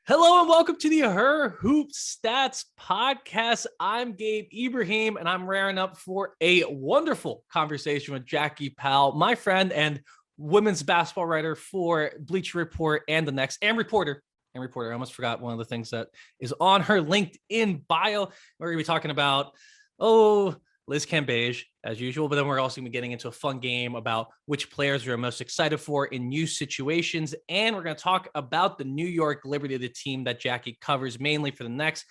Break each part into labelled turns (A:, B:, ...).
A: Hello and welcome to the Her Hoop Stats podcast. I'm Gabe Ibrahim and I'm raring up for a wonderful conversation with Jackie Powell, my friend and women's basketball writer for Bleacher Report and the Next, and reporter. I almost forgot one of the things that is on her LinkedIn bio. We're going to be talking about, Liz Cambage, as usual, but then we're also going to be getting into a fun game about which players we're most excited for in new situations. And we're going to talk about the New York Liberty, the team that Jackie covers mainly for the Next.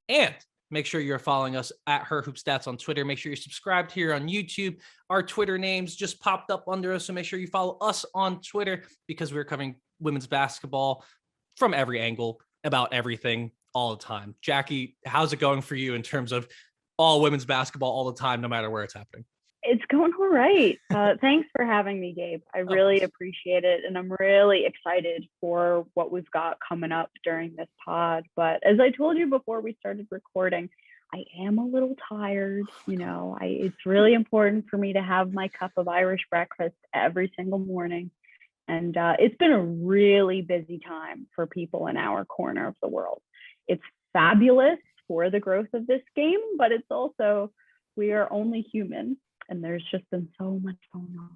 A: And make sure you're following us at Her Hoop Stats on Twitter. Make sure you're subscribed here on YouTube. Our Twitter names just popped up under us, so make sure you follow us on Twitter because we're covering women's basketball from every angle, about everything, all the time. Jackie, how's it going for you in terms of all women's basketball all the time, no matter where it's happening?
B: It's going all right. Thanks for having me, Gabe. I really appreciate it. And I'm really excited for what we've got coming up during this pod. But as I told you before we started recording, I am a little tired. It's really important for me to have my cup of Irish breakfast every single morning. And it's been a really busy time for people in our corner of the world. It's fabulous for the growth of this game, but it's also, we are only human, and there's just been so much going on.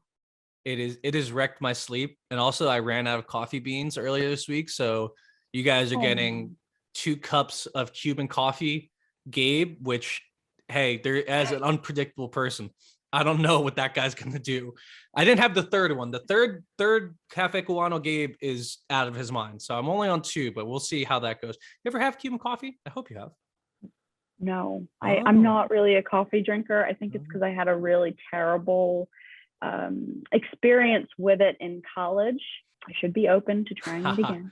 A: It has wrecked my sleep. And also I ran out of coffee beans earlier this week. So you guys are getting 2 cups of Cuban coffee, Gabe, which, hey, there, as an unpredictable person, I don't know what that guy's going to do. I didn't have the third one. The third Cafe Cubano Gabe is out of his mind. So I'm only on 2, but we'll see how that goes. You ever have Cuban coffee? I hope you have.
B: No, I'm not really a coffee drinker. I think it's because I had a really terrible experience with it in college. I should be open to trying it again.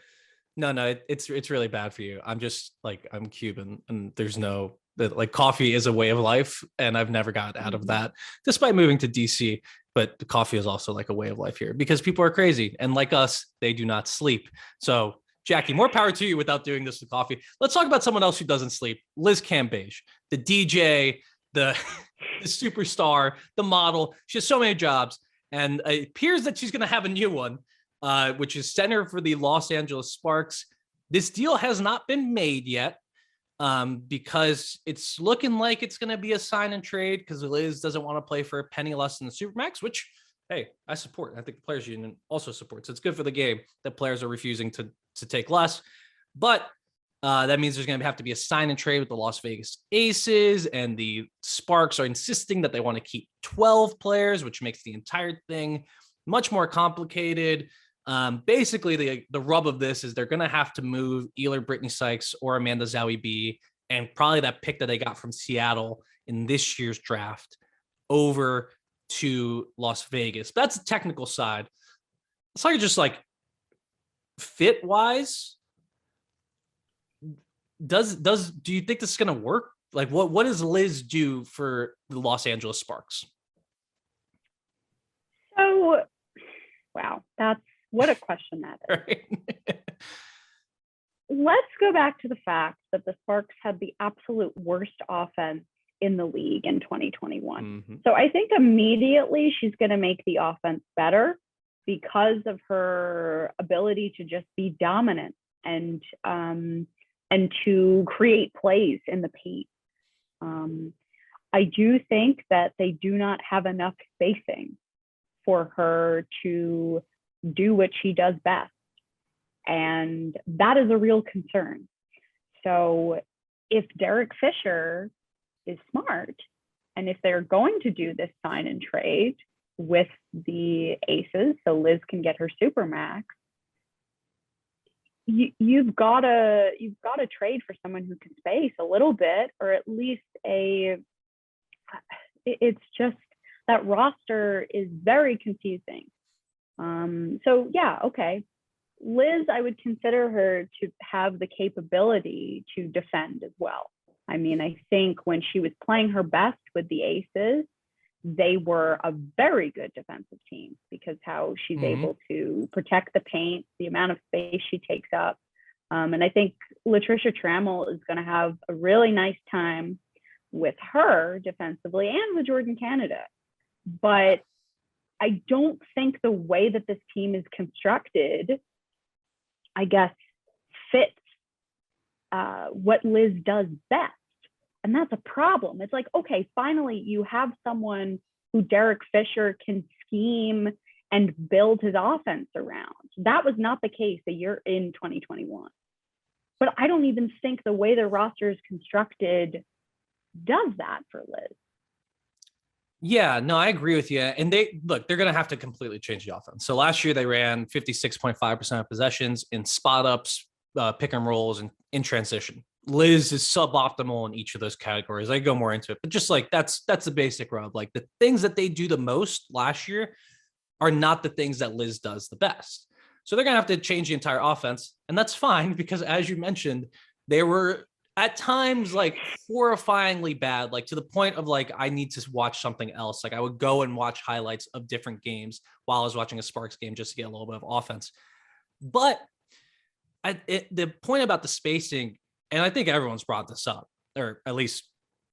A: No, it's really bad for you. I'm just like, I'm Cuban and there's no, like, coffee is a way of life. And I've never got out of that despite moving to DC. But the coffee is also like a way of life here because people are crazy. And like us, they do not sleep. So Jackie, more power to you without doing this with coffee. Let's talk about someone else who doesn't sleep. Liz Cambage, the DJ, the superstar, the model. She has so many jobs. And it appears that she's going to have a new one, which is center for the Los Angeles Sparks. This deal has not been made yet because it's looking like it's going to be a sign and trade because Liz doesn't want to play for a penny less than the Supermax, which, hey, I support. I think the Players Union also supports. It's good for the game that players are refusing to take less. But that means there's going to have to be a sign and trade with the Las Vegas Aces, and the Sparks are insisting that they want to keep 12 players, which makes the entire thing much more complicated. Basically, the rub of this is they're going to have to move either Brittany Sykes or Amanda Zahui B, and probably that pick that they got from Seattle in this year's draft over to Las Vegas. But that's the technical side. It's like just like fit wise. Do you think this is going to work? Like, what does Liz do for the Los Angeles Sparks?
B: So, wow, what a question that is.
A: Right.
B: Let's go back to the fact that the Sparks had the absolute worst offense in the league in 2021. Mm-hmm. So I think immediately she's going to make the offense better because of her ability to just be dominant and to create plays in the paint. I do think that they do not have enough spacing for her to do what she does best. And that is a real concern. So if Derek Fisher is smart, and if they're going to do this sign and trade with the Aces so Liz can get her Supermax, you've got to trade for someone who can space a little bit, or at least it's just that roster is very confusing. So yeah, okay. Liz, I would consider her to have the capability to defend as well. I mean, I think when she was playing her best with the Aces, they were a very good defensive team because how she's able to protect the paint, the amount of space she takes up. And I think Latricia Trammell is going to have a really nice time with her defensively and with Jordan Canada. But I don't think the way that this team is constructed, I guess, fits what Liz does best. And that's a problem. It's like, okay, finally you have someone who Derek Fisher can scheme and build his offense around. That was not the case a year in 2021. But I don't even think the way the roster is constructed does that for Liz.
A: Yeah, no, I agree with you. And they're going to have to completely change the offense. So last year they ran 56.5% of possessions in spot ups, pick and rolls, and in transition. Liz is suboptimal in each of those categories. I go more into it, but just like that's the basic rub. Like the things that they do the most last year are not the things that Liz does the best. So they're going to have to change the entire offense. And that's fine because, as you mentioned, they were at times like horrifyingly bad, like to the point of like, I need to watch something else. Like I would go and watch highlights of different games while I was watching a Sparks game just to get a little bit of offense. But the point about the spacing, and I think everyone's brought this up, or at least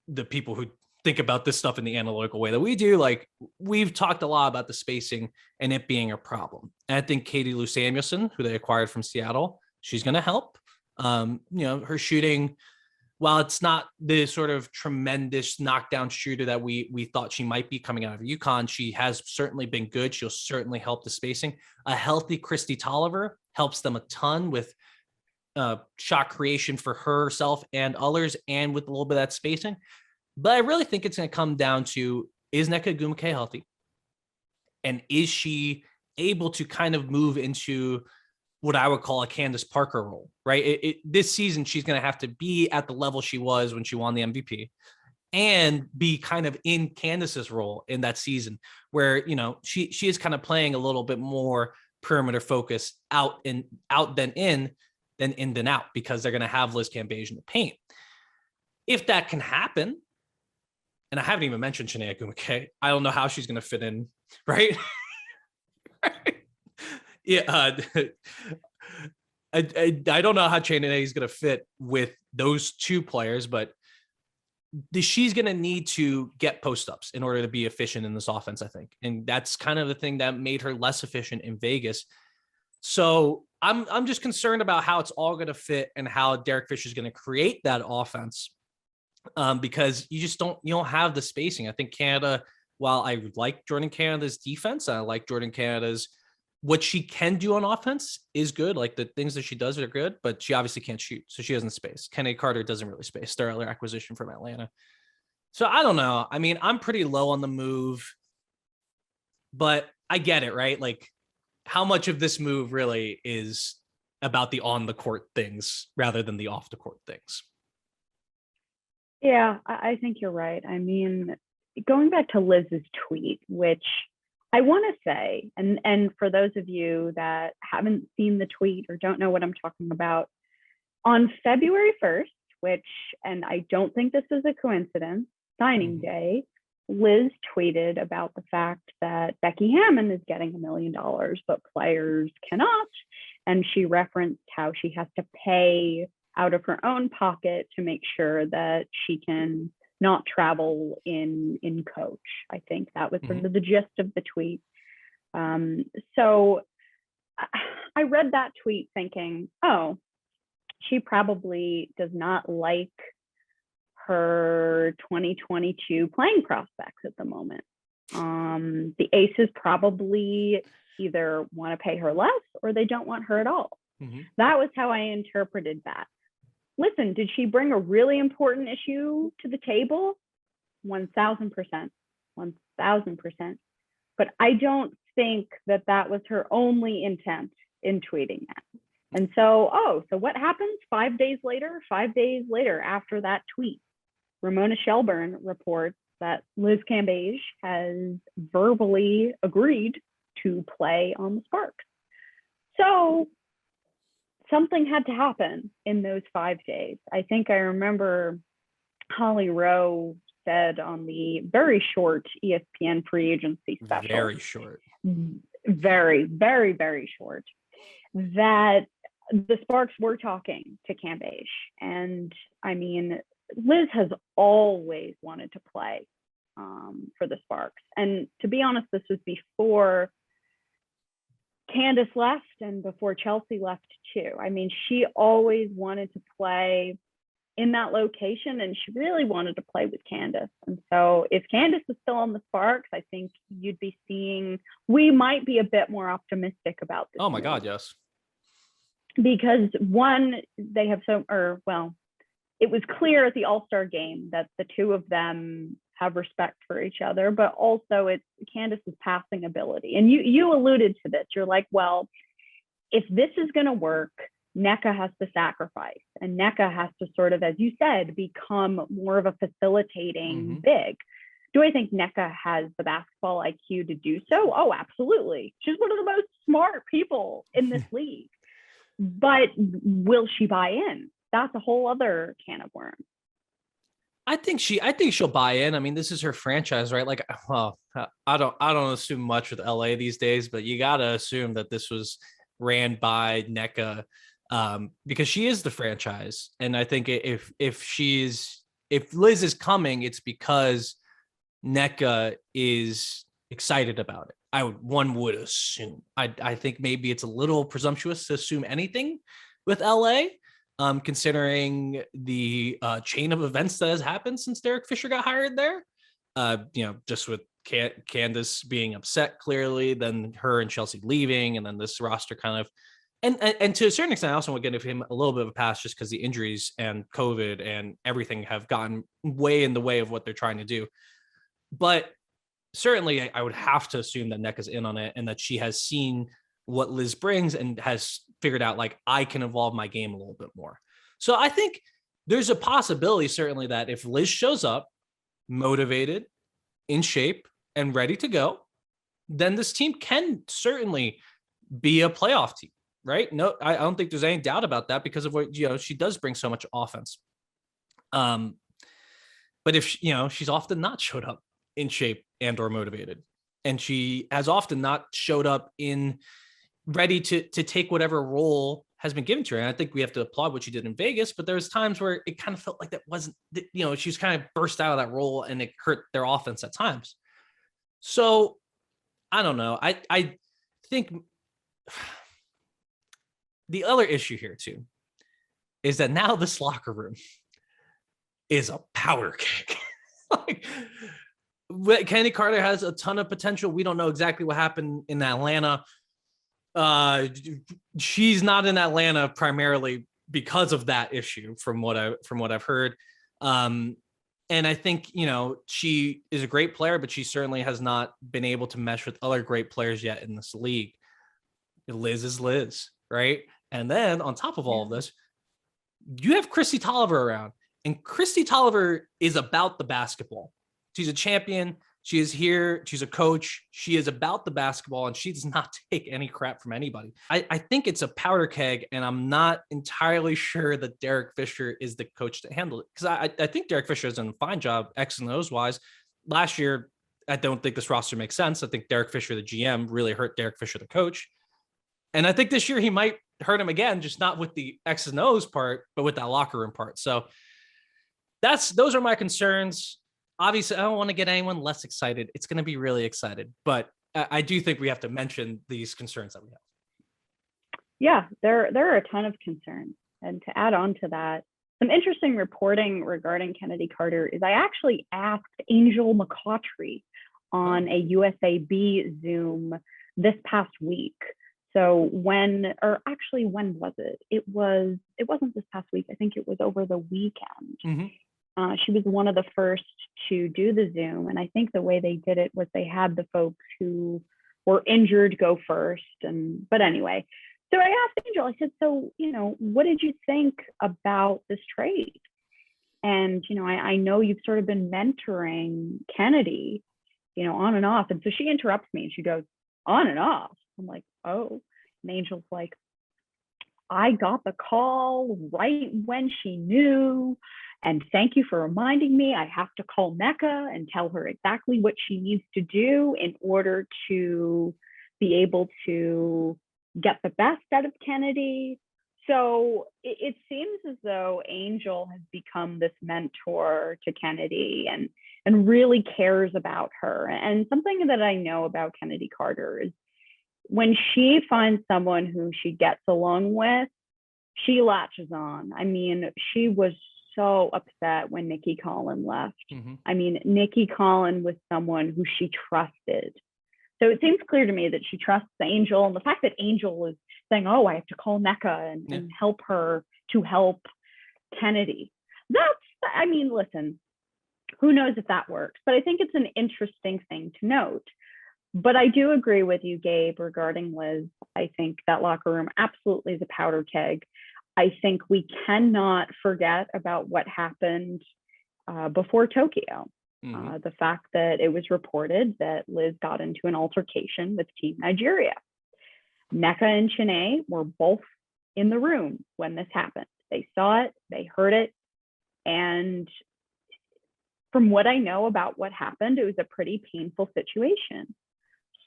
A: the people who think about this stuff in the analytical way that we do, like we've talked a lot about the spacing and it being a problem. And I think Katie Lou Samuelson, who they acquired from Seattle, she's going to help. Her shooting, while it's not the sort of tremendous knockdown shooter that we thought she might be coming out of UConn, she has certainly been good. She'll certainly help the spacing. A healthy Christy Tolliver helps them a ton with shot creation for herself and others, and with a little bit of that spacing. But I really think it's going to come down to, is Nneka Ogwumike healthy? And is she able to kind of move into what I would call a Candace Parker role, right? This season, she's going to have to be at the level she was when she won the MVP and be kind of in Candace's role in that season where, she is kind of playing a little bit more perimeter focus out than in than out, because they're going to have Liz Cambage in the paint. If that can happen, and I haven't even mentioned Chiney Ogwumike, I don't know how she's going to fit in, right? Yeah, I don't know how Chiney is going to fit with those two players, but she's going to need to get post-ups in order to be efficient in this offense, I think. And that's kind of the thing that made her less efficient in Vegas. So I'm just concerned about how it's all going to fit and how Derek Fisher is going to create that offense, because you don't have the spacing. I think Canada, while I like Jordan Canada's defense, I like Jordan Canada's what she can do on offense is good. Like the things that she does are good, but she obviously can't shoot, so she doesn't space. Kennedy Carter doesn't really space. Their other acquisition from Atlanta. So I don't know. I mean, I'm pretty low on the move, but I get it, right? Like, how much of this move really is about the on the court things rather than the off the court things?
B: Yeah, I think you're right. I mean, going back to Liz's tweet, which I want to say, and for those of you that haven't seen the tweet or don't know what I'm talking about, on February 1st, and I don't think this is a coincidence, signing day, Liz tweeted about the fact that Becky Hammon is getting $1 million, but players cannot. And she referenced how she has to pay out of her own pocket to make sure that she can not travel in coach. I think that was sort of the gist of the tweet. So I read that tweet thinking, oh, she probably does not like her 2022 playing prospects at the moment. The Aces probably either want to pay her less or they don't want her at all. That was how I interpreted that. Listen, did she bring a really important issue to the table? 1,000%, 1,000%. But I don't think that was her only intent in tweeting that. And so what happens 5 days later? 5 days later after that tweet, Ramona Shelburne reports that Liz Cambage has verbally agreed to play on the Sparks. So something had to happen in those 5 days. I think I remember Holly Rowe said on the very short ESPN free agency special.
A: Very short.
B: Very, very, very short. That the Sparks were talking to Cambage. And I mean, Liz has always wanted to play for the Sparks. And to be honest, this was before Candace left and before Chelsea left too. I mean, she always wanted to play in that location, and she really wanted to play with Candace. And so if Candace is still on the Sparks, I think you'd be seeing, we might be a bit more optimistic about this.
A: Oh my God, yes.
B: Because one, they have it was clear at the All-Star game that the two of them have respect for each other, but also it's Candace's passing ability. And you alluded to this. You're like, well, if this is going to work, NECA has to sacrifice, and NECA has to sort of, as you said, become more of a facilitating big. Do I think NECA has the basketball IQ to do so? Oh, absolutely. She's one of the most smart people in this league. But will she buy in? That's a whole other can of worms.
A: I think she'll buy in. I mean, this is her franchise, right? Like, well, I don't assume much with LA these days, but you got to assume that this was ran by NECA, because she is the franchise. And I think if Liz is coming, it's because NECA is excited about it. One would assume. I think maybe it's a little presumptuous to assume anything with LA, considering the chain of events that has happened since Derek Fisher got hired there. Just with Candace being upset, clearly, then her and Chelsea leaving, and then this roster kind of, and to a certain extent, I also want to give him a little bit of a pass just because the injuries and COVID and everything have gotten way in the way of what they're trying to do. But certainly, I would have to assume that NECA's in on it, and that she has seen what Liz brings and has figured out, like, I can evolve my game a little bit more. So I think there's a possibility, certainly, that if Liz shows up motivated, in shape, and ready to go, then this team can certainly be a playoff team, right? No, I don't think there's any doubt about that because of what, she does bring so much offense. But if, she's often not showed up in shape and or motivated, and she has often not showed up in ready to take whatever role has been given to her. And I think we have to applaud what she did in Vegas, but there's times where it kind of felt like that wasn't, she was kind of burst out of that role, and it hurt their offense at times. So I don't know. I think the other issue here too is that now this locker room is a powder keg. Kennedy Carter has a ton of potential. We don't know exactly what happened in Atlanta. She's not in Atlanta primarily because of that issue, from what I've heard. And I think, she is a great player, but she certainly has not been able to mesh with other great players yet in this league. Liz is Liz, right? And then on top of all of this, you have Christy Tolliver around, and Christy Tolliver is about the basketball. She's a champion. She is here. She's a coach. She is about the basketball, and she does not take any crap from anybody. I think it's a powder keg, and I'm not entirely sure that Derek Fisher is the coach to handle it, because I think Derek Fisher has done a fine job X and O's wise. Last year, I don't think this roster makes sense. I think Derek Fisher, the GM, really hurt Derek Fisher, the coach. And I think this year he might hurt him again, just not with the X and O's part, but with that locker room part. So those are my concerns. Obviously, I don't want to get anyone less excited. It's going to be really excited, but I do think we have to mention these concerns that we have.
B: Yeah, there are a ton of concerns. And to add on to that, some interesting reporting regarding Kennedy Carter is I actually asked Angel McCoughtry on a USAB Zoom this past week. So when was it? It wasn't this past week. I think it was over the weekend. Mm-hmm. She was one of the first to do the Zoom. And I think the way they did it was they had the folks who were injured go first. But anyway, so I asked Angel, I said, so, what did you think about this trade? And, I know you've sort of been mentoring Kennedy, on and off. And so she interrupts me and she goes, on and off. I'm like, oh. And Angel's like, I got the call right when she knew. And thank you for reminding me. I have to call NECA and tell her exactly what she needs to do in order to be able to get the best out of Kennedy. So it seems as though Angel has become this mentor to Kennedy and really cares about her. And something that I know about Kennedy Carter is when she finds someone who she gets along with, she latches on. I mean, she was so upset when Nikki Collin left. I mean, Nikki Collin was someone who she trusted. So it seems clear to me that she trusts Angel, and the fact that Angel is saying, oh, I have to call Nneka and help her to help Kennedy. I mean, listen, who knows if that works, but I think it's an interesting thing to note. But I do agree with you, Gabe, regarding Liz. I think that locker room absolutely is a powder keg. I think we cannot forget about what happened before Tokyo. The fact that it was reported that Liz got into an altercation with Team Nigeria. Nneka and Chiney were both in the room when this happened. They saw it, they heard it, and from what I know about what happened, it was a pretty painful situation.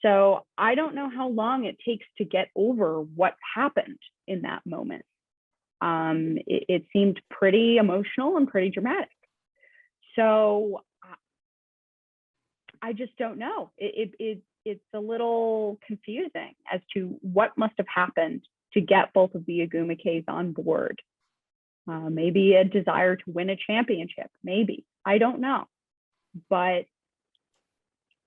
B: So I don't know how long it takes to get over what happened in that moment. It seemed pretty emotional and pretty dramatic. So I just don't know. It's a little confusing as to what must have happened to get both of the Agumekes on board. Maybe a desire to win a championship, maybe. I don't know. But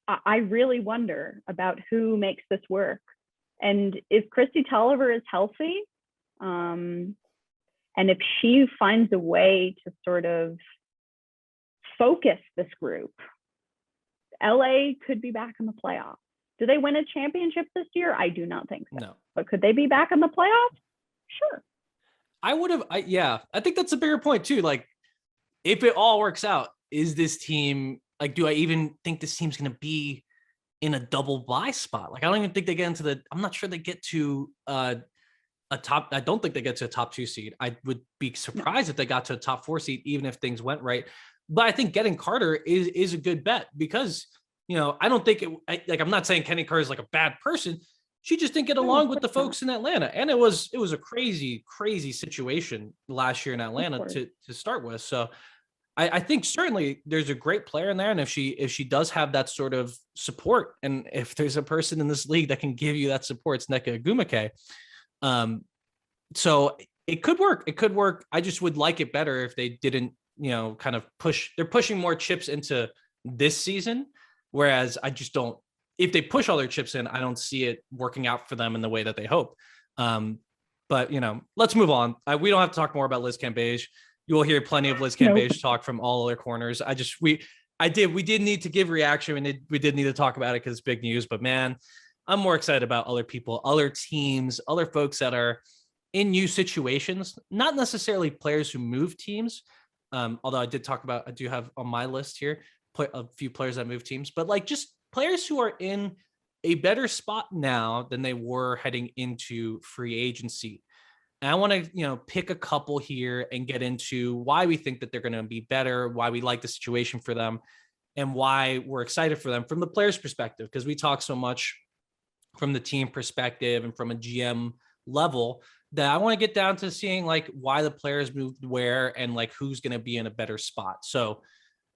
B: I really wonder about who makes this work. And if Christy Tolliver is healthy, and if she finds a way to sort of focus this group, LA could be back in the playoffs. Do they win a championship this year? I do not think so.
A: No.
B: But could they be back in the playoffs? Sure.
A: I think that's a bigger point too. Like, if it all works out, is this team, like, do I even think this team's going to be in a double bye spot? Like, I don't even think they get into I'm not sure they get to I don't think they get to a top 2 seed. I would be surprised if they got to a top 4 seed, even if things went right. But I think getting Carter is a good bet because, I don't think I'm not saying Kenny Carter is like a bad person. She just didn't get along with the folks in Atlanta. And it was a crazy, crazy situation last year in Atlanta to start with. So I think certainly there's a great player in there. And if she does have that sort of support, and if there's a person in this league that can give you that support, it's Nneka Agumeke. So it could work. It could work. I just would like it better if they didn't, kind of they're pushing more chips into this season. Whereas I just don't, if they push all their chips in, I don't see it working out for them in the way that they hope. But, let's move on. We don't have to talk more about Liz Cambage. You will hear plenty of Liz Cambage talk from all other corners. We did need to give reaction, and we did need to talk about it because it's big news, but man, I'm more excited about other people, other teams, other folks that are in new situations, not necessarily players who move teams. Although I do have on my list here, a few players that move teams, but like just players who are in a better spot now than they were heading into free agency. And I want to, pick a couple here and get into why we think that they're going to be better, why we like the situation for them, and why we're excited for them from the player's perspective, because we talk so much from the team perspective and from a GM level that I want to get down to seeing like why the players moved where and like who's going to be in a better spot. So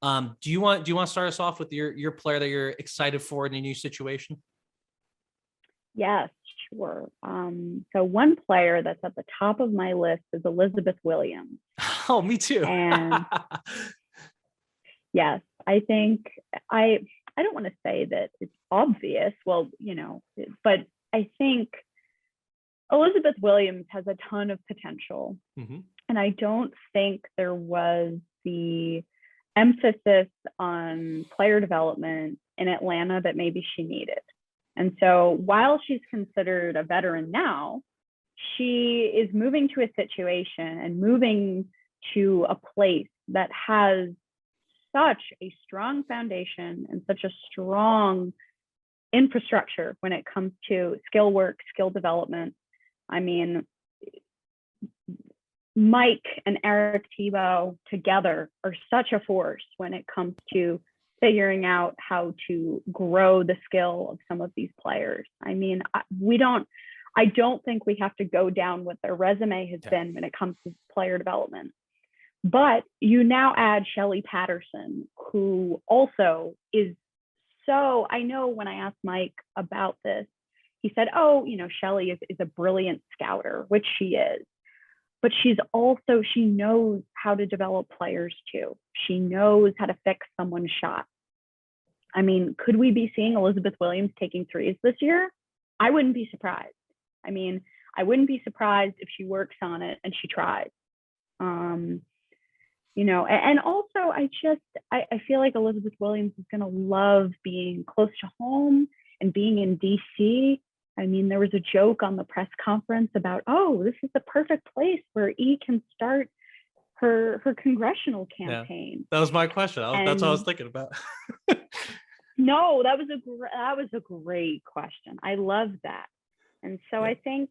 A: do you want to start us off with your player that you're excited for in a new situation?
B: Yes, sure. So one player that's at the top of my list is Elizabeth Williams.
A: Oh, me too.
B: And yes, I think I don't want to say that it's obvious. Well, but I think Elizabeth Williams has a ton of potential. Mm-hmm. And I don't think there was the emphasis on player development in Atlanta that maybe she needed. And so while she's considered a veteran now, she is moving to a situation and moving to a place that has such a strong foundation and such a strong infrastructure when it comes to skill work, skill development. I mean, Mike and Eric Thibault together are such a force when it comes to figuring out how to grow the skill of some of these players. I mean, I don't think we have to go down what their resume has been when it comes to player development. But you now add Shelley Patterson, who also is so, I know when I asked Mike about this, he said, oh, Shelly is a brilliant scouter, which she is. But she knows how to develop players too. She knows how to fix someone's shot. I mean, could we be seeing Elizabeth Williams taking threes this year? I wouldn't be surprised. I mean, I wouldn't be surprised if she works on it and she tries. And also I feel like Elizabeth Williams is going to love being close to home and being in DC. I mean, there was a joke on the press conference about, oh, this is the perfect place where E can start her congressional campaign.
A: Yeah, that was my question. That's what I was thinking about.
B: No, that was a great question. I love that. And so I think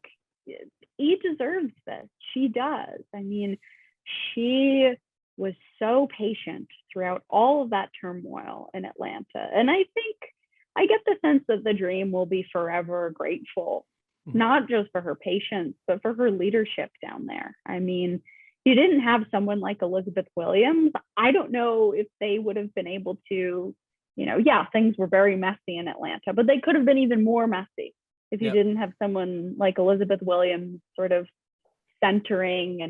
B: E deserves this. She does. I mean, she was so patient throughout all of that turmoil in Atlanta. And I think I get the sense that the Dream will be forever grateful, not just for her patience, but for her leadership down there. I mean, you didn't have someone like Elizabeth Williams. I don't know if they would have been able to, things were very messy in Atlanta, but they could have been even more messy if you didn't have someone like Elizabeth Williams sort of centering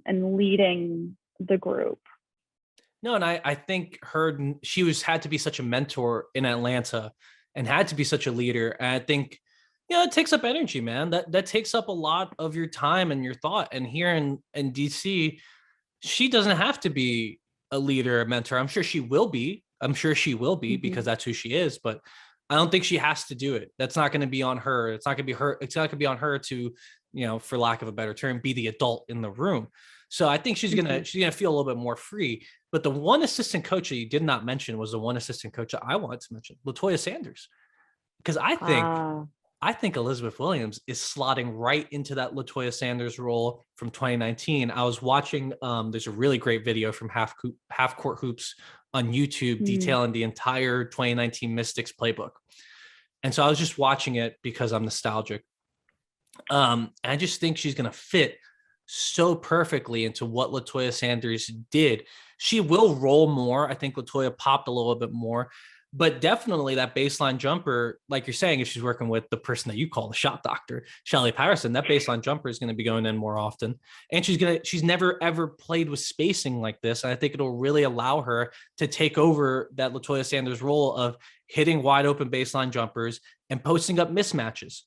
B: and leading the group.
A: No, and I think she had to be such a mentor in Atlanta and had to be such a leader. And I think, it takes up energy, man. That takes up a lot of your time and your thought. And here in DC, she doesn't have to be a leader, a mentor. I'm sure she will be because that's who she is. But I don't think she has to do it. That's not going to be on her. It's not going to be on her to, for lack of a better term, be the adult in the room. So I think she's gonna feel a little bit more free. But the one assistant coach that you did not mention was the one assistant coach that I wanted to mention, LaToya Sanders, because I think Elizabeth Williams is slotting right into that LaToya Sanders role from 2019. I was watching. There's a really great video from Half Court Hoops on YouTube detailing the entire 2019 Mystics playbook, and so I was just watching it because I'm nostalgic. I just think she's gonna fit so perfectly into what LaToya Sanders did. She will roll more. I think LaToya popped a little bit more, but definitely that baseline jumper, like you're saying, if she's working with the person that you call the shot doctor, Shelly Patterson, that baseline jumper is going to be going in more often. And she's never ever played with spacing like this. And I think it'll really allow her to take over that LaToya Sanders role of hitting wide open baseline jumpers and posting up mismatches.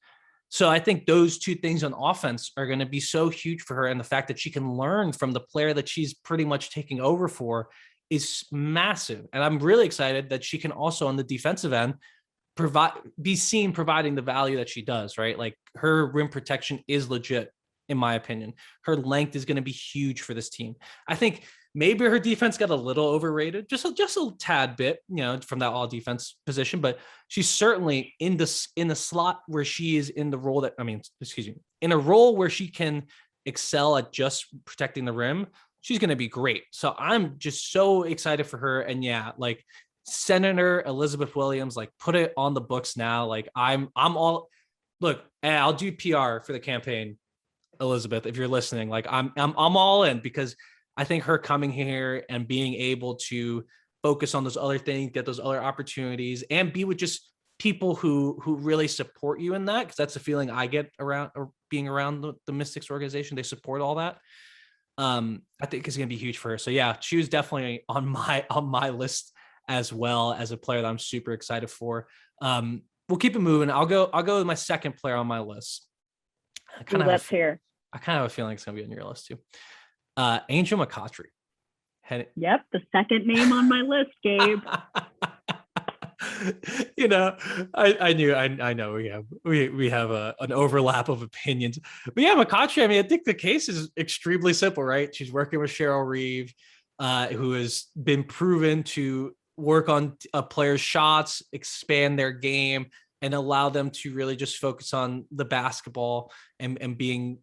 A: So I think those two things on offense are going to be so huge for her. And the fact that she can learn from the player that she's pretty much taking over for is massive. And I'm really excited that she can also on the defensive end be seen providing the value that she does, right? Like her rim protection is legit, in my opinion. Her length is going to be huge for this team. I think maybe her defense got a little overrated, just a tad bit, from that all defense position, but she's certainly in the slot where she is in the role in a role where she can excel at just protecting the rim. She's going to be great. So I'm just so excited for her. And like Senator Elizabeth Williams, like put it on the books now. Like I'm all, look, I'll do PR for the campaign, Elizabeth, if you're listening. Like I'm all in, because I think her coming here and being able to focus on those other things, get those other opportunities, and be with just people who really support you in that, because that's the feeling I get around or being around the Mystics organization. They support all that. I think it's going to be huge for her. So yeah, she was definitely on my list as well as a player that I'm super excited for. We'll keep it moving. I'll go with my second player on my list. I kind of have a feeling it's going to be on your list too. Angel McCoughtry.
B: Yep, the second name on my list, Gabe.
A: I know we have an overlap of opinions, but yeah, McCoughtry. I mean, I think the case is extremely simple, right? She's working with Cheryl Reeve, who has been proven to work on a player's shots, expand their game, and allow them to really just focus on the basketball and being,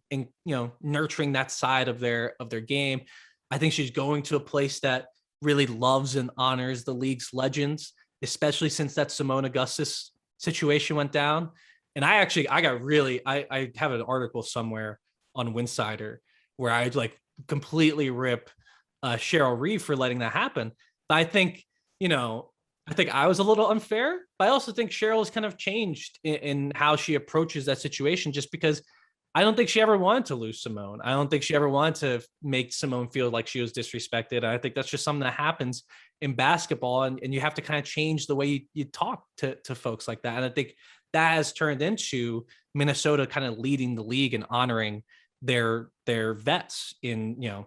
A: nurturing that side of their game. I think she's going to a place that really loves and honors the league's legends, especially since that Simone Augustus situation went down. And I have an article somewhere on Winsider where I like completely rip Cheryl Reeve for letting that happen. But I think, I think I was a little unfair, but I also think Cheryl has kind of changed in how she approaches that situation, just because I don't think she ever wanted to lose Simone. I don't think she ever wanted to make Simone feel like she was disrespected. And I think that's just something that happens in basketball. And you have to kind of change the way you talk to folks like that. And I think that has turned into Minnesota kind of leading the league and honoring their vets in,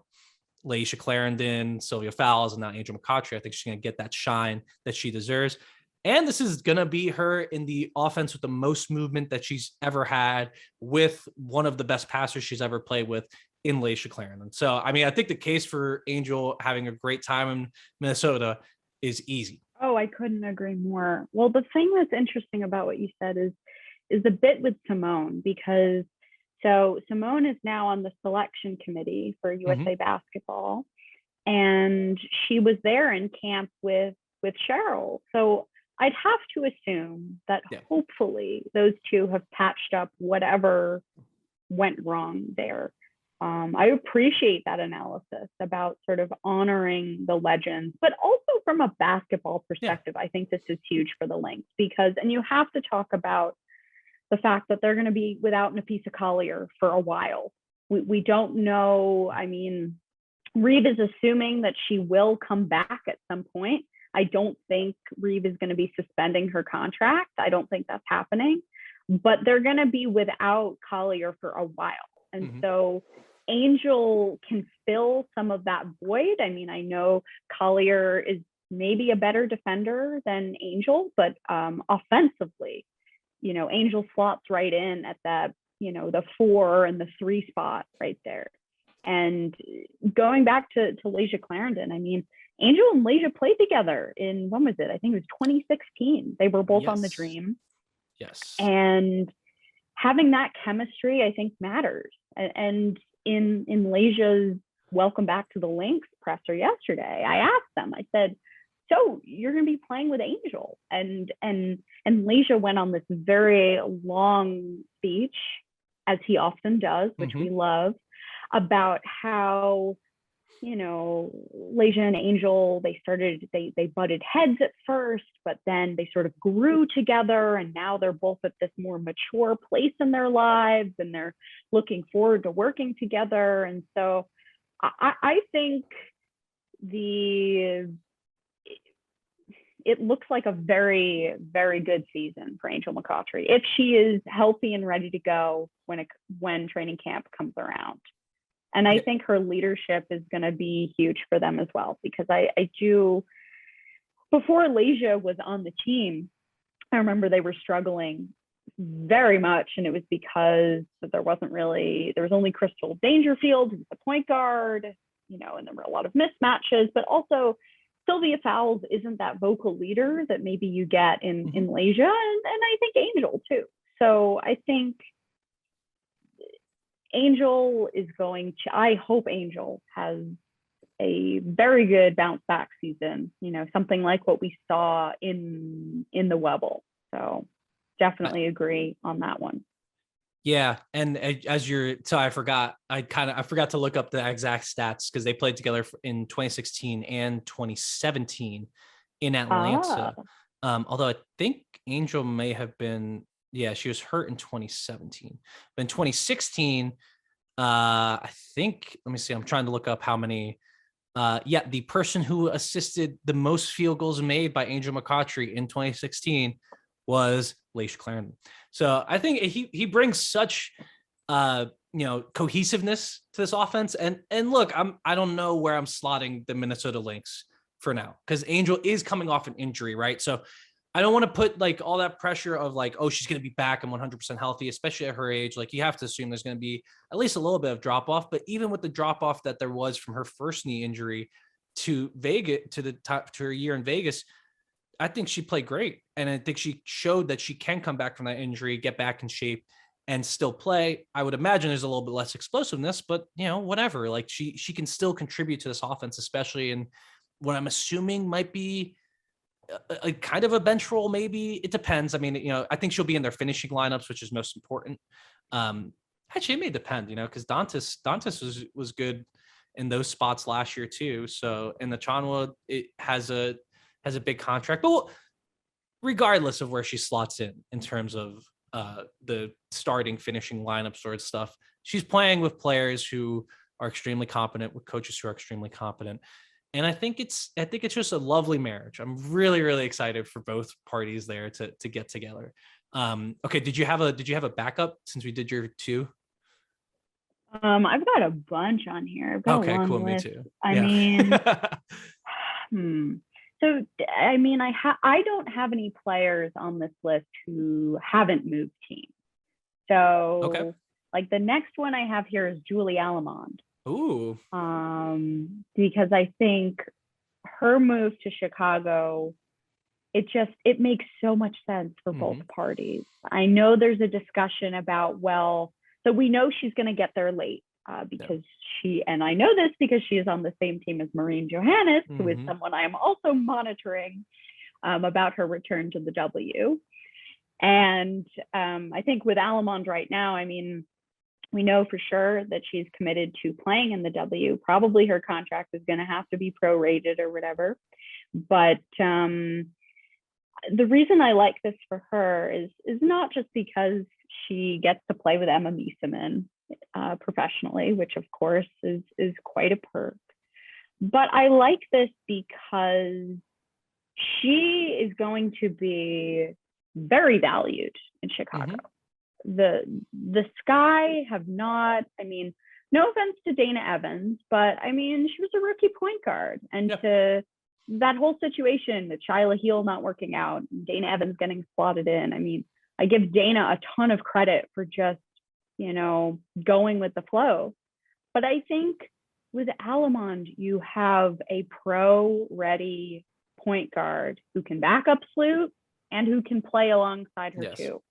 A: Laisha Clarendon, Sylvia Fowles, and now Angel McCoughtry. I think she's going to get that shine that she deserves. And this is going to be her in the offense with the most movement that she's ever had, with one of the best passers she's ever played with in Laisha Clarendon. So, I mean, I think the case for Angel having a great time in Minnesota is easy.
B: Oh, I couldn't agree more. Well, the thing that's interesting about what you said is the bit with Simone, because so Simone is now on the selection committee for USA basketball, and she was there in camp with Cheryl. So I'd have to assume that hopefully those two have patched up whatever went wrong there. I appreciate that analysis about sort of honoring the legends, but also from a basketball perspective, I think this is huge for the Lynx, because, and you have to talk about the fact that they're going to be without Napisa Collier for a while. We don't know. I mean, Reeve is assuming that she will come back at some point. I don't think Reeve is going to be suspending her contract. I don't think that's happening, but they're going to be without Collier for a while. And so Angel can fill some of that void. I mean, I know Collier is maybe a better defender than Angel, but offensively, Angel slots right in at that, the 4 and the 3 spot right there. And going back to Laisha Clarendon, I mean, Angel and Laisha played together in, when was it? I think it was 2016. They were both on the Dream.
A: Yes.
B: And having that chemistry, I think, matters. And in Laisha's welcome back to the Lynx presser yesterday, I asked them, I said, so you're going to be playing with Angel. And Laisha went on this very long speech, as he often does, which we love, about how, Laisha and Angel, they butted heads at first, but then they sort of grew together, and now they're both at this more mature place in their lives, and they're looking forward to working together. And so I think it looks like a very, very good season for Angel McCoughtry if she is healthy and ready to go when training camp comes around. And I think her leadership is going to be huge for them as well, because I do, before Laisha was on the team, I remember they were struggling very much. And it was because there was only Crystal Dangerfield, who's the point guard, and there were a lot of mismatches, but also Sylvia Fowles isn't that vocal leader that maybe you get in Laisha, and I think Angel too. So I think Angel is I hope Angel has a very good bounce back season, something like what we saw in the Webble. So definitely agree on that one.
A: Yeah. And I forgot to look up the exact stats, because they played together in 2016 and 2017 in Atlanta. Although I think Angel may have been, she was hurt in 2017, but in 2016, I think, let me see, I'm trying to look up how many, the person who assisted the most field goals made by Angel McCoughtry in 2016 was Laisha Clarendon. So I think he brings such cohesiveness to this offense. And look, I don't know where I'm slotting the Minnesota Lynx for now, because Angel is coming off an injury, right? So I don't want to put like all that pressure of like, oh, she's going to be back and 100% healthy, especially at her age. Like, you have to assume there's going to be at least a little bit of drop off. But even with the drop off that there was from her first knee injury to Vegas, to her year in Vegas, I think she played great. And I think she showed that she can come back from that injury, get back in shape, and still play. I would imagine there's a little bit less explosiveness, but whatever. Like, she can still contribute to this offense, especially in what I'm assuming might be a kind of a bench role. Maybe it depends. I mean, I think she'll be in their finishing lineups, which is most important. Actually, it may depend, because Dantas was good in those spots last year too. So, in the Chanwa, it has has a big contract. But regardless of where she slots in terms of the starting, finishing lineup sort of stuff, she's playing with players who are extremely competent, with coaches who are extremely competent. And I think it's just a lovely marriage. I'm really, really excited for both parties there to get together. Okay. Did you have a backup since we did your two?
B: I've got a bunch on here. I've got
A: okay,
B: a long
A: cool.
B: list.
A: Me too.
B: I mean, So, I mean, I don't have any players on this list who haven't moved teams. So,
A: okay.
B: like the next one I have here is Julie Allemande.
A: Ooh.
B: Because I think her move to Chicago, it makes so much sense for both parties. I know there's a discussion about, so we know she's going to get there late because and I know this because she is on the same team as Maureen Johannes, who is someone I am also monitoring about her return to the W. And I think with Allemande right now, I mean, we know for sure that she's committed to playing in the W. Probably her contract is going to have to be prorated or whatever. But the reason I like this for her is not just because she gets to play with Emma Miesemann professionally, which of course is quite a perk. But I like this because she is going to be very valued in Chicago. The Sky have not, I mean, no offense to Dana Evans, but I mean, she was a rookie point guard. And to that whole situation with Shyla Heal not working out, and Dana Evans getting slotted in, I mean, I give Dana a ton of credit for just, going with the flow. But I think with Allemande, you have a pro-ready point guard who can back up Sloot and who can play alongside her too.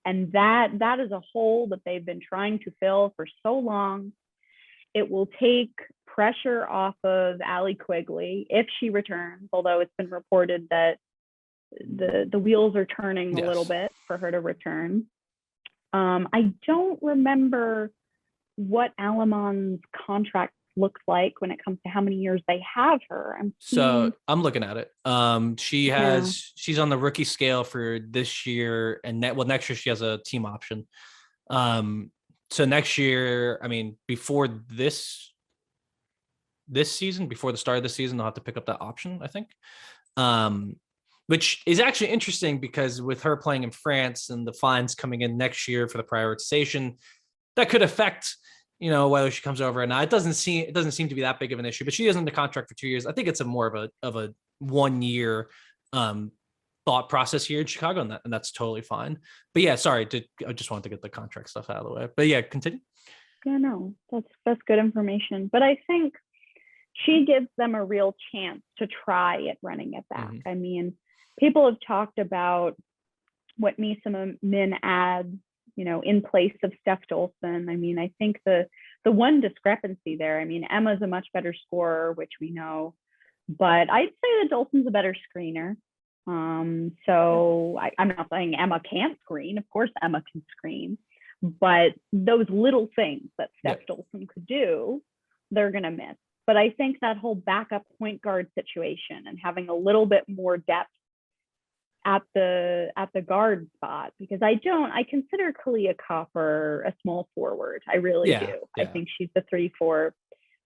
B: And that is a hole that they've been trying to fill for so long. It will take pressure off of Allie Quigley if she returns, although it's been reported that the wheels are turning a little bit for her to return. I don't remember what Allemande's contract looks like when it comes to how many years they have her.
A: I'm looking at it. She's on the rookie scale for this year, and next year she has a team option. So next year, I mean, before this season, before the start of the season, they'll have to pick up that option, I think. Which is actually interesting because with her playing in France and the fines coming in next year for the prioritization, that could affect, whether she comes over or not. It doesn't seem to be that big of an issue, but she is in the contract for 2 years. I think it's a more of a 1 year thought process here in Chicago, and that's totally fine. But yeah, sorry, I just wanted to get the contract stuff out of the way. But yeah, continue.
B: Yeah, no, that's good information. But I think she gives them a real chance to try at running it back. I mean, people have talked about what Miesemann adds, in place of Steph Dolson. I mean, I think the one discrepancy there, I mean, Emma's a much better scorer, which we know, but I'd say that Dolson's a better screener. So I'm not saying Emma can't screen. Of course, Emma can screen, but those little things that Steph Dolson could do, they're going to miss. But I think that whole backup point guard situation and having a little bit more depth at the guard spot, because I consider Kalia Copper a small forward. I really do. Yeah. I think she's the 3-4.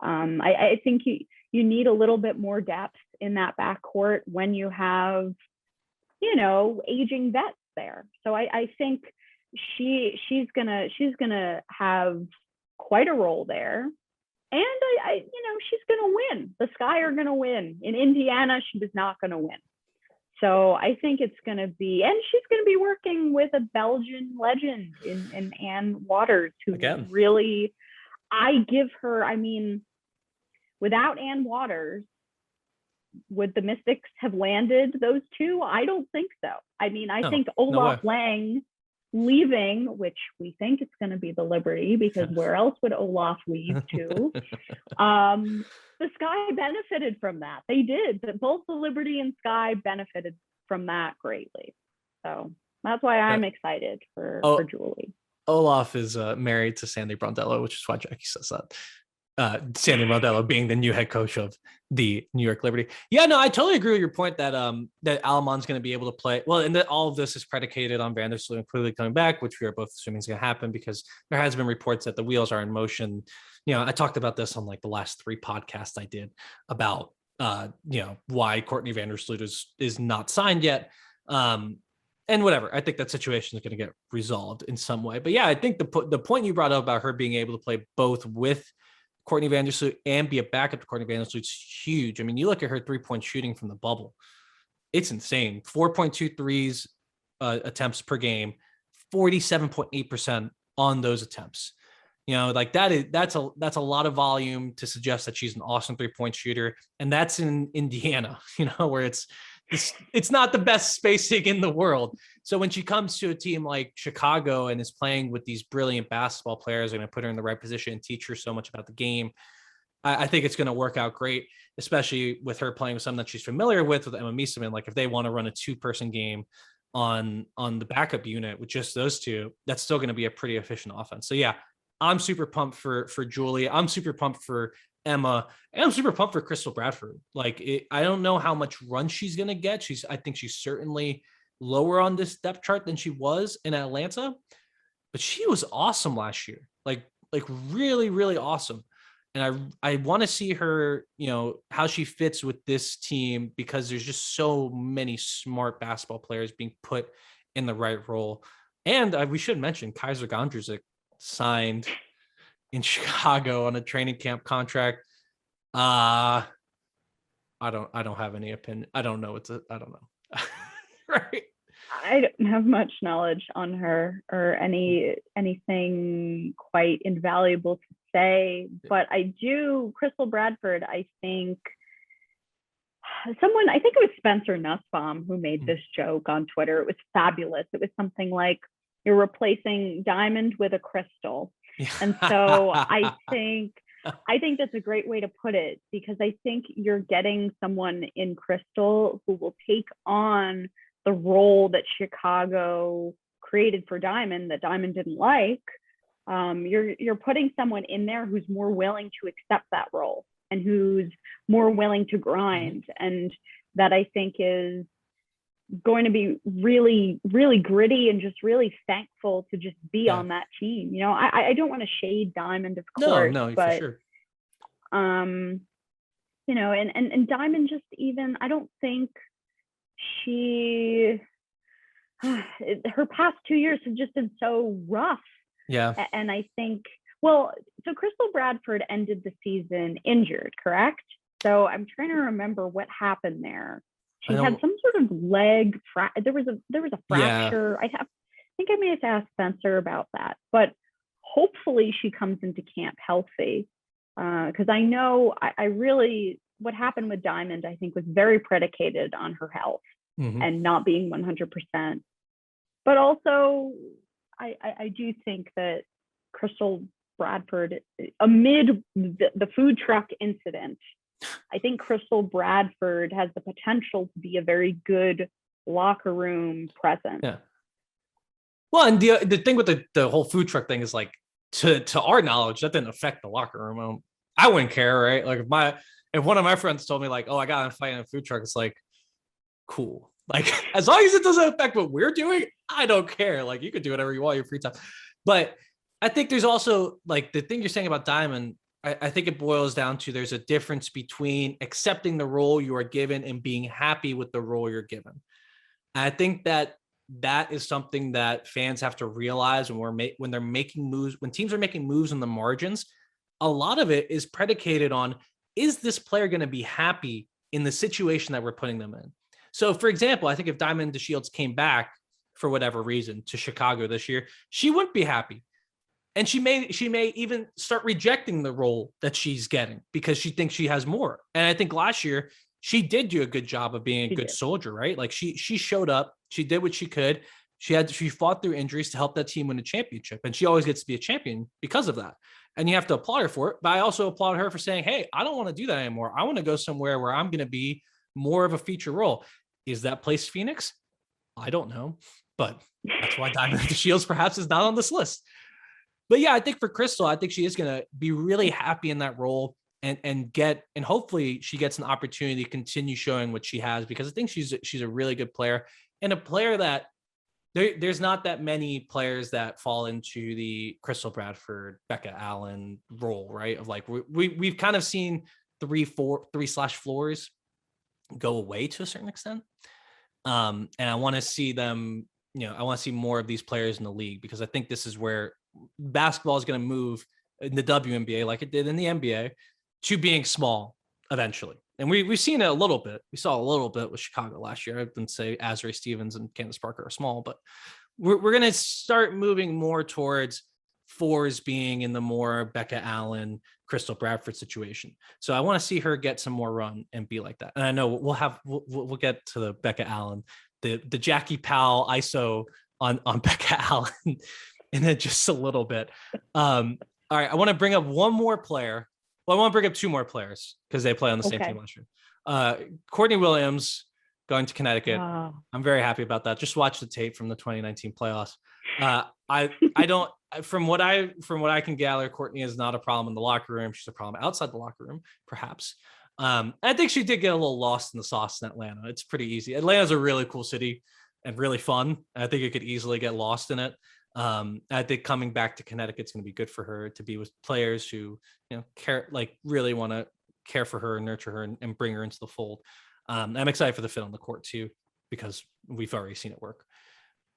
B: I think you need a little bit more depth in that backcourt when you have, aging vets there. So I think she's gonna have quite a role there. And she's gonna win. The Sky are gonna win. In Indiana, she was not gonna win. So I think it's going to be, and she's going to be working with a Belgian legend in Ann Waters, who really, I give her, I mean, without Ann Waters, would the Mystics have landed those two? I don't think so. I mean, I think Olaf Lang leaving, which we think it's going to be the Liberty, because where else would Olaf leave to? The Sky benefited from that. They did. Both the Liberty and Sky benefited from that greatly. So that's why I'm excited for Julie.
A: Olaf is married to Sandy Brondello, which is why Jackie says that. Sandy Modelo being the new head coach of the New York Liberty. Yeah, no, I totally agree with your point that that Alamon's going to be able to play well, and that all of this is predicated on Vandersloot clearly coming back, which we are both assuming is going to happen because there has been reports that the wheels are in motion. I talked about this on like the last 3 podcasts I did about why Courtney Vandersloot is not signed yet. And whatever, I think that situation is going to get resolved in some way. But yeah, I think the point you brought up about her being able to play both with Courtney Vandersloot and be a backup to Courtney Vandersloot's huge. I mean, you look at her 3-point shooting from the bubble, it's insane. 4.2 threes attempts per game, 47.8% on those attempts. Like that's a lot of volume to suggest that she's an awesome 3-point shooter. And that's in Indiana, where it's not the best spacing in the world. So when she comes to a team like Chicago and is playing with these brilliant basketball players, are going to put her in the right position and teach her so much about the game. I think it's going to work out great, especially with her playing with someone that she's familiar with Emma Miesemann. Like if they want to run a 2-person game on the backup unit with just those two, that's still going to be a pretty efficient offense. So yeah, I'm super pumped for Julie. I'm super pumped for Emma, and I'm super pumped for Crystal Bradford. I don't know how much run she's going to get. I think she's certainly lower on this depth chart than she was in Atlanta, but she was awesome last year. Like really, really awesome. And I want to see her, how she fits with this team, because there's just so many smart basketball players being put in the right role. And we should mention Kaiser Gondrzik signed in Chicago on a training camp contract. I don't have any opinion. I don't know. I don't know. Right.
B: I don't have much knowledge on her or anything quite invaluable to say, but I do. Crystal Bradford, I think it was Spencer Nussbaum who made this joke on Twitter. It was fabulous. It was something like, you're replacing diamond with a crystal. And so I think that's a great way to put it, because I think you're getting someone in Crystal who will take on the role that Chicago created for Diamond that Diamond didn't like. You're putting someone in there who's more willing to accept that role and who's more willing to grind. And that I think is going to be really, really gritty and just really thankful to just be on that team. I don't want to shade Diamond, of course. No, but, for sure. And Diamond just even, I don't think her past 2 years have just been so rough. Yeah. And I think, so Crystal Bradford ended the season injured, correct? So I'm trying to remember what happened there. She had some sort of leg there was a fracture. Yeah. I think I may have to ask Spencer about that, but hopefully she comes into camp healthy. Because I know I really, what happened with Diamond, I think, was very predicated on her health and not being 100%. But also, I do think that Crystal Bradford, amid the food truck incident, I think Crystal Bradford has the potential to be a very good locker room presence. Yeah.
A: Well, and the thing with the whole food truck thing is, like, to our knowledge, that didn't affect the locker room. I wouldn't care, right? Like if one of my friends told me, like, oh, I got in a fight in a food truck, it's like, cool. Like, as long as it doesn't affect what we're doing, I don't care. Like, you could do whatever you want your free time. But I think there's also, like, the thing you're saying about Diamond, I think it boils down to there's a difference between accepting the role you are given and being happy with the role you're given. And I think that is something that fans have to realize when they're making moves, when teams are making moves on the margins. A lot of it is predicated on, is this player going to be happy in the situation that we're putting them in? So, for example, I think if Diamond DeShields came back for whatever reason to Chicago this year, she wouldn't be happy. And she may even start rejecting the role that she's getting because she thinks she has more. And I think last year she did do a good job of being a good soldier, right? Like she showed up, she did what she could. She fought through injuries to help that team win a championship. And she always gets to be a champion because of that. And you have to applaud her for it. But I also applaud her for saying, hey, I don't want to do that anymore. I want to go somewhere where I'm going to be more of a feature role. Is that place Phoenix? I don't know. But that's why Diamond DeShields perhaps is not on this list. But yeah, I think for Crystal, I think she is going to be really happy in that role and hopefully she gets an opportunity to continue showing what she has, because I think she's a really good player, and a player that there's not that many players that fall into the Crystal Bradford, Becca Allen role, right? Of like, we've kind of seen 3/4 go away to a certain extent. And I want to see them, I want to see more of these players in the league, because I think this is where basketball is going to move in the WNBA, like it did in the NBA, to being small eventually. And we've seen it a little bit. We saw a little bit with Chicago last year. I wouldn't say Azrae Stevens and Candace Parker are small, but we're going to start moving more towards fours being in the more Becca Allen, Crystal Bradford situation. So I want to see her get some more run and be like that. And I know we'll get to the Becca Allen, the Jackie Powell ISO on Becca Allen in just a little bit. All right, I want to bring up one more player. Well, I want to bring up two more players because they play on the same team last year. Courtney Williams going to Connecticut. Wow. I'm very happy about that. Just watch the tape from the 2019 playoffs. I don't, from what I can gather, Courtney is not a problem in the locker room. She's a problem outside the locker room, perhaps. I think she did get a little lost in the sauce in Atlanta. It's pretty easy. Atlanta's a really cool city and really fun. I think it could easily get lost in it. I think coming back to Connecticut's going to be good for her to be with players who, care, like really want to care for her and nurture her and bring her into the fold. I'm excited for the fit on the court too, because we've already seen it work.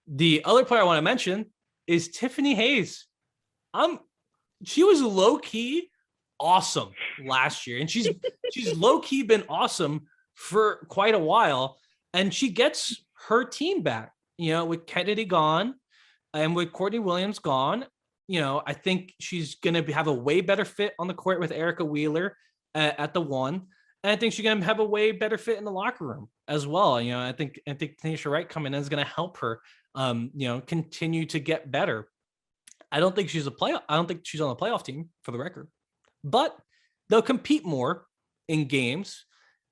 A: The other player I want to mention is Tiffany Hayes. She was low key awesome last year, and she's low key been awesome for quite a while. And she gets her team back, with Kennedy gone and with Courtney Williams gone. I think she's going to have a way better fit on the court with Erica Wheeler at the one. And I think she's going to have a way better fit in the locker room as well. I think Tanisha Wright coming in is going to help her, continue to get better. I don't think she's on the playoff team, for the record, but they'll compete more in games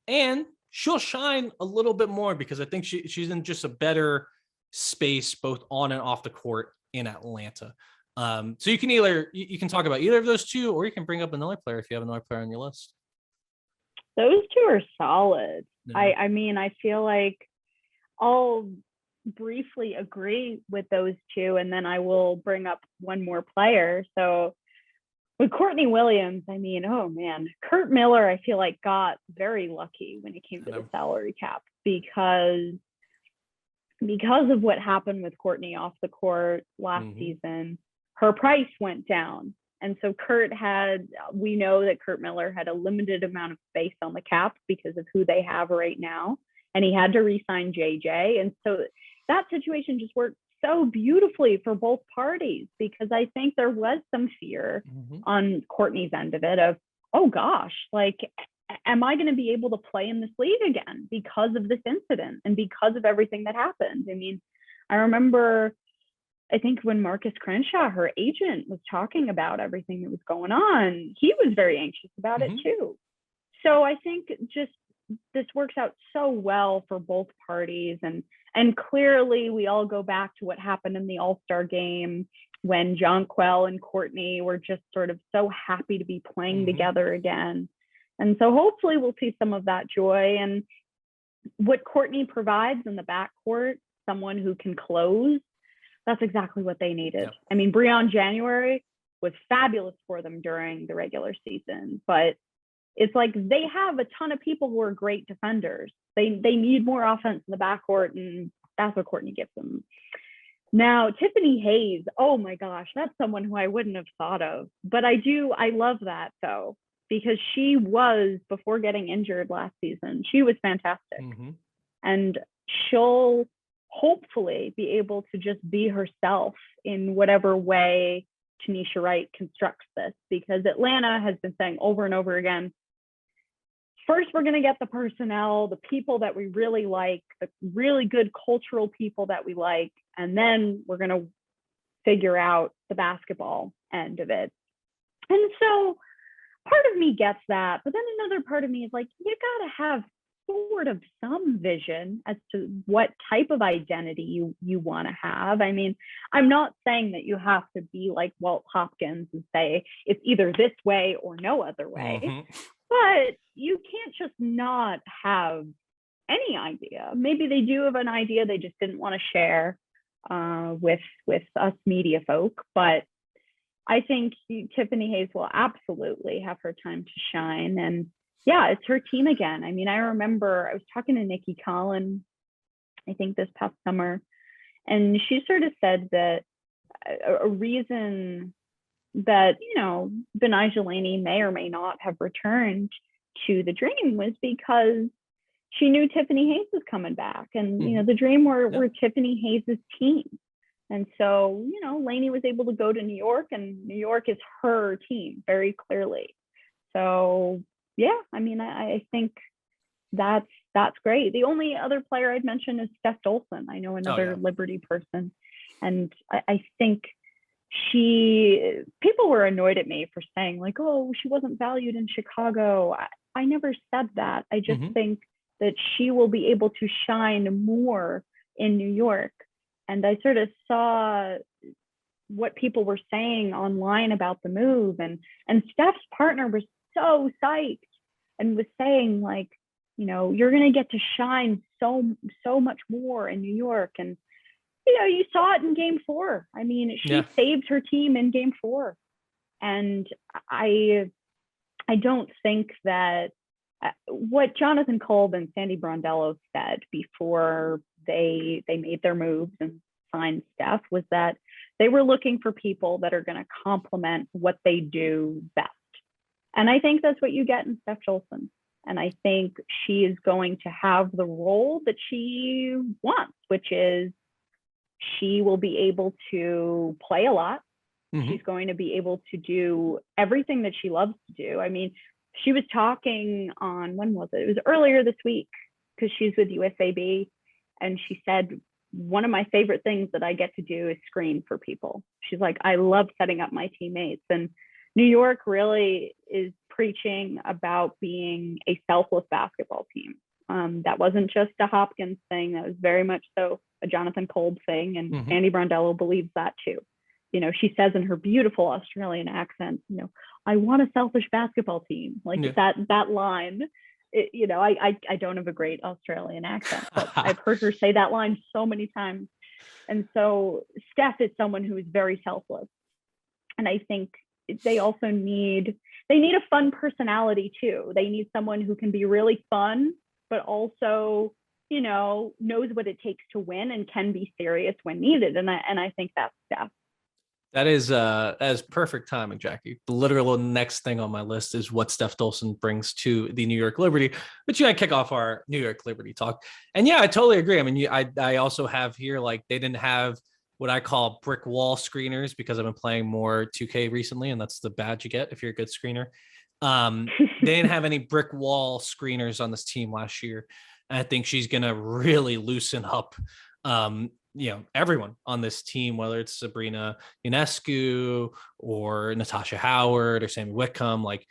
A: and she'll shine a little bit more because I think she's in just a better space, both on and off the court in Atlanta. So you can talk about either of those two, or you can bring up another player if you have another player on your list.
B: Those two are solid. Yeah. I mean, I feel like I'll briefly agree with those two, and then I will bring up one more player. So with Courtney Williams, I mean, oh man, Kurt Miller, I feel like got very lucky when it came to the salary cap because of what happened with Courtney off the court last season. Her price went down. And so we know that Kurt Miller had a limited amount of space on the cap because of who they have right now. And he had to re-sign JJ. And so that situation just worked so beautifully for both parties, because I think there was some fear on Courtney's end of it of, oh gosh, like, am I going to be able to play in this league again because of this incident and because of everything that happened? I mean, I remember, I think when Marcus Crenshaw, her agent, was talking about everything that was going on, he was very anxious about it too. So I think just this works out so well for both parties. And clearly we all go back to what happened in the All-Star game when Jonquel and Courtney were just sort of so happy to be playing together again. And so hopefully we'll see some of that joy. And what Courtney provides in the backcourt, someone who can close, that's exactly what they needed. Yep. I mean, Breon January was fabulous for them during the regular season, but it's like they have a ton of people who are great defenders. They need more offense in the backcourt, and that's what Courtney gives them. Now, Tiffany Hayes, oh my gosh, that's someone who I wouldn't have thought of, but I love that though, because she was, before getting injured last season, she was fantastic. And she'll hopefully be able to just be herself in whatever way Tanisha Wright constructs this, because Atlanta has been saying over and over again, first we're going to get the personnel, the people that we really like, the really good cultural people that we like, and then we're going to figure out the basketball end of it. And so part of me gets that, but then another part of me is like, you got to have sort of some vision as to what type of identity you want to have. I mean, I'm not saying that you have to be like Walt Hopkins and say it's either this way or no other way, but you can't just not have any idea. Maybe they do have an idea they just didn't want to share with us media folk, but I think Tiffany Hayes will absolutely have her time to shine. And yeah, it's her team again. I mean, I remember I was talking to Nikki Collin, I think this past summer, and she sort of said that a reason that, Betnijah Laney may or may not have returned to the Dream was because she knew Tiffany Hayes was coming back. And, the Dream were Tiffany Hayes' team. And so, Laney was able to go to New York, and New York is her team very clearly. So yeah, I mean, I think that's great. The only other player I'd mention is Steph Dolson. I know another Liberty person. And I think people were annoyed at me for saying like, oh, she wasn't valued in Chicago. I never said that. I just think that she will be able to shine more in New York. And I sort of saw what people were saying online about the move. And Steph's partner was so psyched and was saying like, you're going to get to shine so much more in New York. And, you saw it in game 4. I mean, she saved her team in game 4. And I don't think that what Jonathan Kolb and Sandy Brondello said before they made their moves and signed Steph was that they were looking for people that are going to complement what they do best. And I think that's what you get in Steph Dolson. And I think she is going to have the role that she wants, which is she will be able to play a lot. She's going to be able to do everything that she loves to do. I mean, she was talking on, when was it? It was earlier this week because she's with USAB. And she said, one of my favorite things that I get to do is screen for people. She's like, I love setting up my teammates. And New York really is preaching about being a selfless basketball team. That wasn't just a Hopkins thing. That was very much so a Jonathan Kolb thing. And Sandy Brondello believes that too. She says in her beautiful Australian accent, I want a selfish basketball team. Like that line, I don't have a great Australian accent, but I've heard her say that line so many times. And so Steph is someone who is very selfless. And I think they also need a fun personality too. They need someone who can be really fun, but also, knows what it takes to win and can be serious when needed. And I think that's Steph.
A: That is perfect timing, Jackie. The literal next thing on my list is what Steph Dolson brings to the New York Liberty, but you gotta kick off our New York Liberty talk. And yeah, I totally agree. I mean, I also have here, like, they didn't have what I call brick wall screeners because I've been playing more 2K recently, and that's the badge you get if you're a good screener. They didn't have any brick wall screeners on this team last year. And I think she's gonna really loosen up everyone on this team, whether it's Sabrina Ionescu or Natasha Howard or Sammy Whitcomb. Like,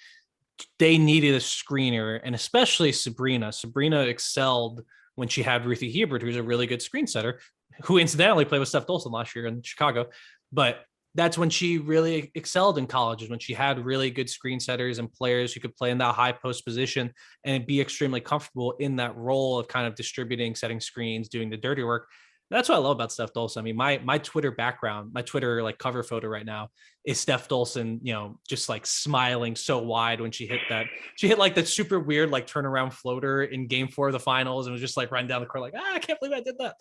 A: they needed a screener, and especially Sabrina. Sabrina excelled when she had Ruthie Hebert, who's a really good screen setter, who incidentally played with Steph Dolson last year in Chicago. But that's when she really excelled in college, is when she had really good screen setters and players who could play in that high post position and be extremely comfortable in that role of kind of distributing, setting screens, doing the dirty work. That's what I love about Steph Dolson. I mean, my Twitter background, my Twitter like cover photo right now is Steph Dolson, just like smiling so wide when she hit that. She hit like that super weird like turnaround floater in game 4 of the finals, and was just like running down the court like, I can't believe I did that.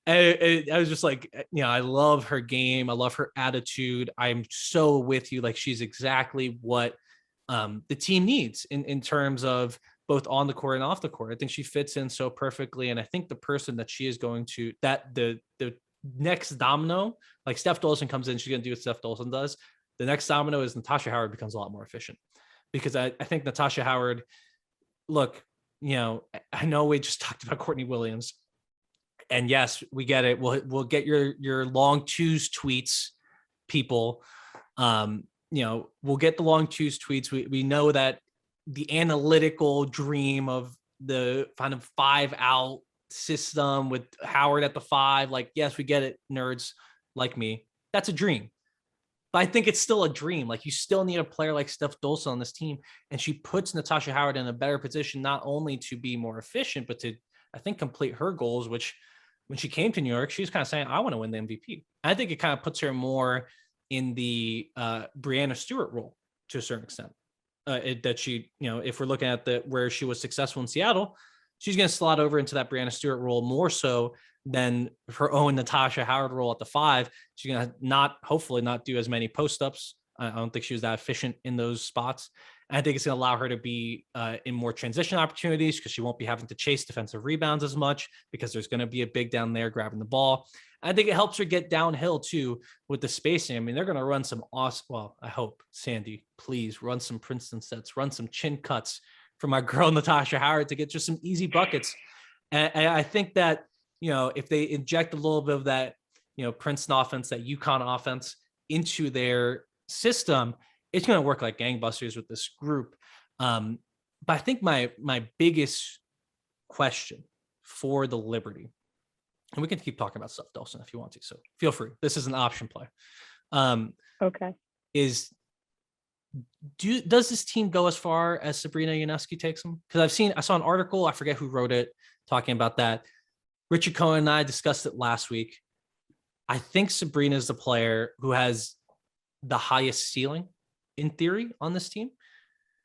A: And I was just like, I love her game. I love her attitude. I'm so with you. Like, she's exactly what the team needs in terms of both on the court and off the court. I think she fits in so perfectly. And I think the person that she is going to, that the next domino, like Steph Dolson comes in, she's going to do what Steph Dolson does. The next domino is Natasha Howard becomes a lot more efficient, because I think Natasha Howard, look, I know we just talked about Courtney Williams, and yes, we get it. We'll get your long twos tweets, people. We'll get the long twos tweets. We know that the analytical dream of the kind of 5-out system with Howard at the 5. Like, yes, we get it, nerds like me. That's a dream. But I think it's still a dream. Like, you still need a player like Steph Dolson on this team. And she puts Natasha Howard in a better position, not only to be more efficient, but to, I think, complete her goals, which when she came to New York, she was kind of saying, I want to win the MVP. I think it kind of puts her more in the Breanna Stewart role to a certain extent. That she, if we're looking at where she was successful in Seattle, she's going to slot over into that Breanna Stewart role more so than her own Natasha Howard role at the 5. She's going to hopefully not do as many post-ups. I don't think she was that efficient in those spots. And I think it's going to allow her to be in more transition opportunities because she won't be having to chase defensive rebounds as much because there's going to be a big down there grabbing the ball. I think it helps her get downhill too with the spacing. I mean, they're going to run some awesome, well, I hope, Sandy, please run some Princeton sets, run some chin cuts for my girl Natasha Howard to get just some easy buckets. And I think that, if they inject a little bit of that, Princeton offense, that UConn offense into their system, it's going to work like gangbusters with this group. But I think my biggest question for the Liberty, and we can keep talking about Steph Dolson if you want to, so feel free. This is an option play.
B: Okay.
A: Does this team go as far as Sabrina Ionescu takes them? Because I saw an article, I forget who wrote it, talking about that. Richard Cohen and I discussed it last week. I think Sabrina is the player who has the highest ceiling in theory on this team.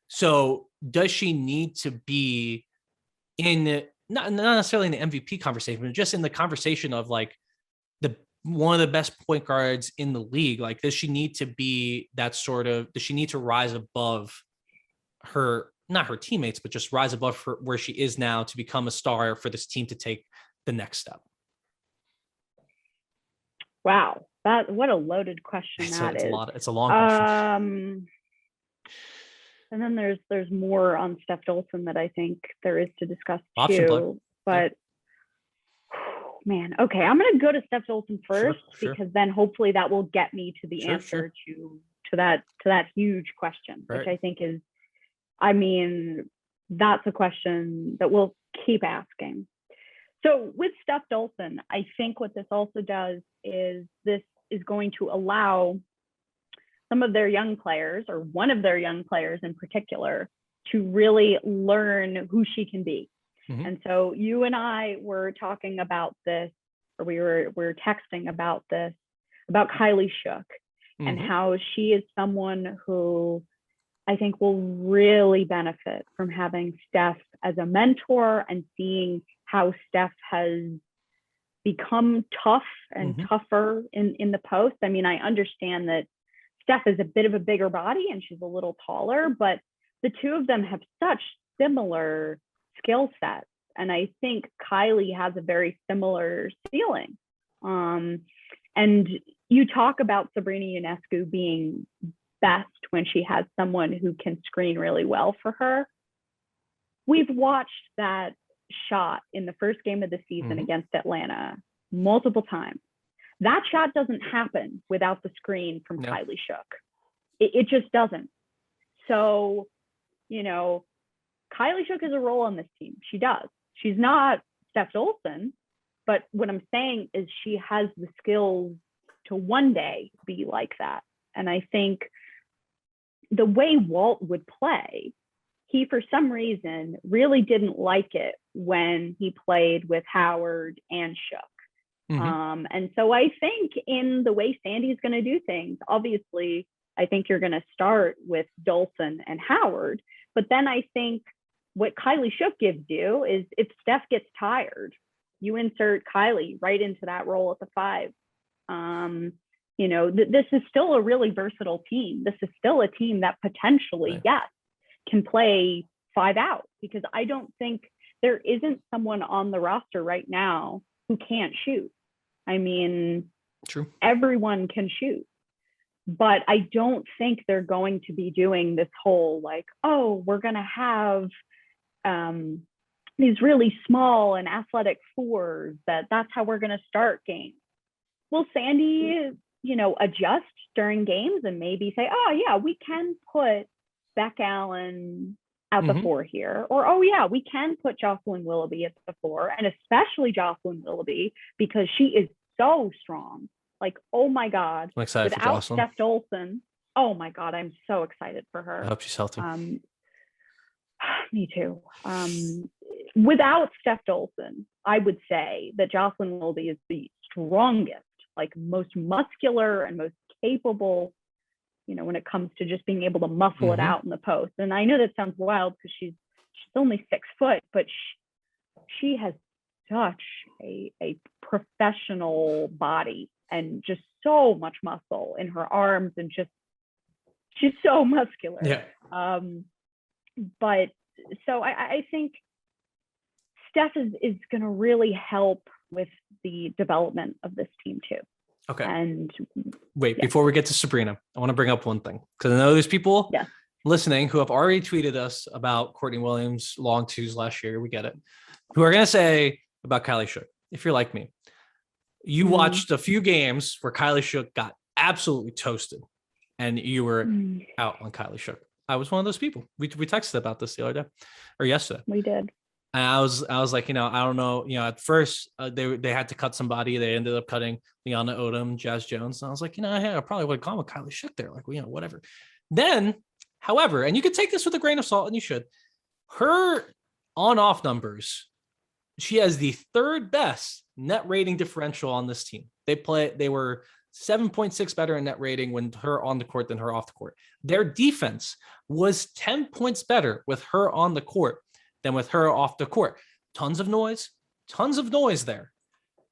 A: So does she need to be in, not necessarily in the MVP conversation, but just in the conversation of like one of the best point guards in the league? Like, does she need to be does she need to rise above not her teammates, but just rise above where she is now to become a star for this team to take the next step?
B: Wow. What a loaded question it's
A: a long question.
B: And then there's more on Steph Dolson that I think there is to discuss
A: Option
B: too. Play. But man, okay, I'm gonna go to Steph Dolson first because then hopefully that will get me to the answer to that huge question, which I think is, that's a question that we'll keep asking. So with Steph Dolson, I think what this also does is this is going to allow some of their young players, or one of their young players in particular, to really learn who she can be. Mm-hmm. And so you and I were talking about this, or we were texting about this, about Kylie Shook, mm-hmm. and how she is someone who I think will really benefit from having Steph as a mentor and seeing how Steph has become tough and mm-hmm. tougher in the post. I understand that Steph is a bit of a bigger body and she's a little taller, but the two of them have such similar skill sets. And I think Kylie has a very similar ceiling. And you talk about Sabrina Ionescu being best when she has someone who can screen really well for her. We've watched that shot in the first game of the season mm-hmm. against Atlanta multiple times. That shot doesn't happen without the screen from Kylie Shook. It just doesn't. So, Kylie Shook has a role on this team. She does. She's not Steph Dolson, but what I'm saying is she has the skills to one day be like that. And I think the way Walt would play, he, for some reason, really didn't like it when he played with Howard and Shook. Mm-hmm. And so I think in the way Sandy's going to do things, obviously, I think you're going to start with Dolson and Howard. But then I think what Kylie Shook gives you is if Steph gets tired, you insert Kylie right into that role at the 5. This is still a really versatile team. This is still a team that potentially, yes, can play 5 out, because I don't think there isn't someone on the roster right now who can't shoot.
A: True.
B: Everyone can shoot, but I don't think they're going to be doing this whole we're going to have these really small and athletic 4s that's how we're going to start games. Will Sandy, adjust during games and maybe say, oh yeah, we can put Beck Allen at the 4 here, or, oh yeah, we can put Jocelyn Willoughby at the 4, and especially Jocelyn Willoughby because she is so strong. Like, oh my God.
A: I'm excited
B: Without
A: for Jocelyn.
B: Steph Dolson, oh my God, I'm so excited for her.
A: I hope she's healthy.
B: Me too. Without Steph Dolson, I would say that Jocelyn Willoughby is the strongest, like most muscular and most capable, when it comes to just being able to muscle it out in the post. And I know that sounds wild because she's only 6 foot, but she has such a professional body and just so much muscle in her arms, and she's so muscular.
A: Yeah.
B: But so I think Steph is going to really help with the development of this team too.
A: Okay.
B: And
A: wait, before we get to Sabrina, I want to bring up one thing, because I know there's people listening who have already tweeted us about Courtney Williams' long twos last year. We get it. Who are going to say about Kylie Shook? If you're like me, you watched a few games where Kylie Shook got absolutely toasted, and you were out on Kylie Shook. I was one of those people. We texted about this the other day or yesterday.
B: We did.
A: And I was like, I don't know, at first they had to cut somebody. They ended up cutting Liana Odom, Jazz Jones. And I was like, I probably would have gone with Kylie Shook there. Like, whatever. Then, however, and you can take this with a grain of salt, and you should, her on-off numbers, she has the 3rd best net rating differential on this team. They were 7.6 better in net rating when her on the court than her off the court. Their defense was 10 points better with her on the court than with her off the court. Tons of noise there.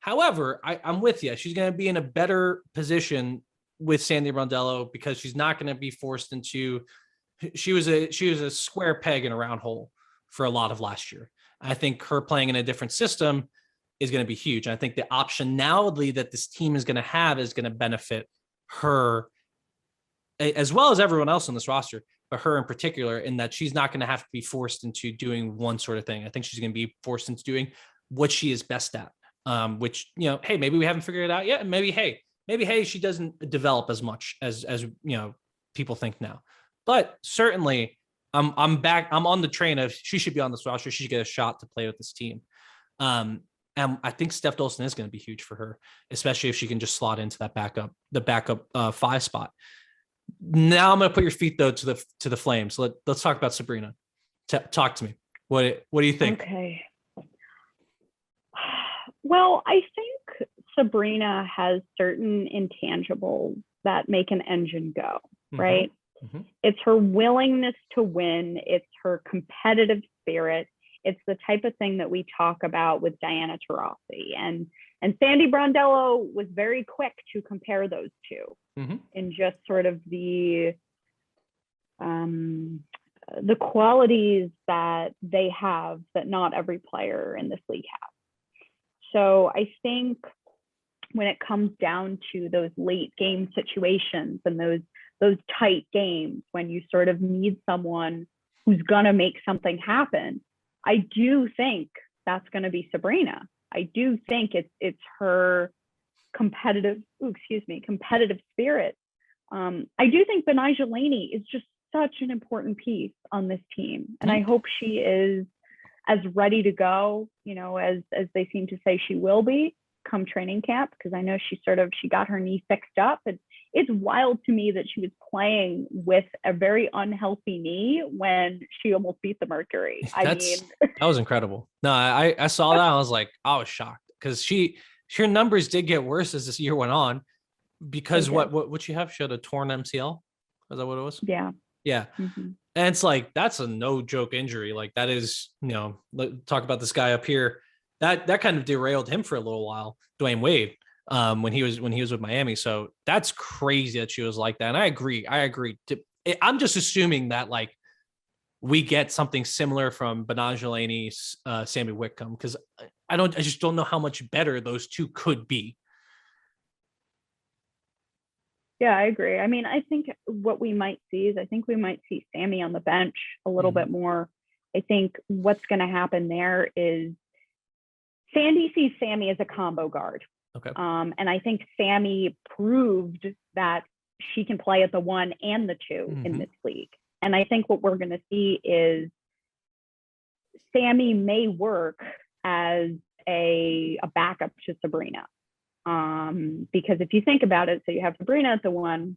A: However, I'm with you. She's going to be in a better position with Sandy Brondello because she's not going to be forced into. She was a square peg in a round hole for a lot of last year. I think her playing in a different system is going to be huge. And I think the optionality that this team is going to have is going to benefit her as well as everyone else on this roster, but her in particular, in that she's not going to have to be forced into doing one sort of thing. I think she's going to be forced into doing what she is best at, which, hey, maybe we haven't figured it out yet. And maybe, hey, she doesn't develop as much as people think now, but certainly I'm back. I'm on the train of she should be on this roster. She should get a shot to play with this team. And I think Steph Dolson is going to be huge for her, especially if she can just slot into that backup 5 spot. Now I'm going to put your feet though to the Flames. Let's talk about Sabrina. Talk to me. What do you think?
B: Okay. Well, I think Sabrina has certain intangibles that make an engine go, right? Mm-hmm. It's her willingness to win. It's her competitive spirit. It's the type of thing that we talk about with Diana Taurasi. And Sandy Brondello was very quick to compare those two in just sort of the qualities that they have that not every player in this league has. So I think when it comes down to those late game situations and those tight games, when you sort of need someone who's gonna make something happen, I do think that's going to be Sabrina. I do think it's her competitive spirit. I do think Betnijah Laney is just such an important piece on this team, and I hope she is as ready to go, as they seem to say she will be come training camp, because I know she got her knee fixed up. It's wild to me that she was playing with a very unhealthy knee when she almost beat the Mercury. That
A: was incredible. No, I saw that. I was like, I was shocked because her numbers did get worse as this year went on because what she have? She had a torn MCL. Is that what it was?
B: Yeah.
A: Yeah. Mm-hmm. And it's like, that's a no joke injury. Like that is, talk about this guy up here. That kind of derailed him for a little while, Dwayne Wade. When he was with Miami. So that's crazy that she was like that. And I agree. I'm just assuming that like we get something similar from Betnijah Laney, Sammy Whitcomb, because I just don't know how much better those two could be.
B: Yeah, I agree. I mean, I think what we might see is we might see Sammy on the bench a little bit more. I think what's going to happen there is Sandy sees Sammy as a combo guard.
A: Okay.
B: And I think Sammy proved that she can play at the 1 and the 2 in this league. And I think what we're going to see is Sammy may work as a backup to Sabrina. Because if you think about it, so you have Sabrina at the 1,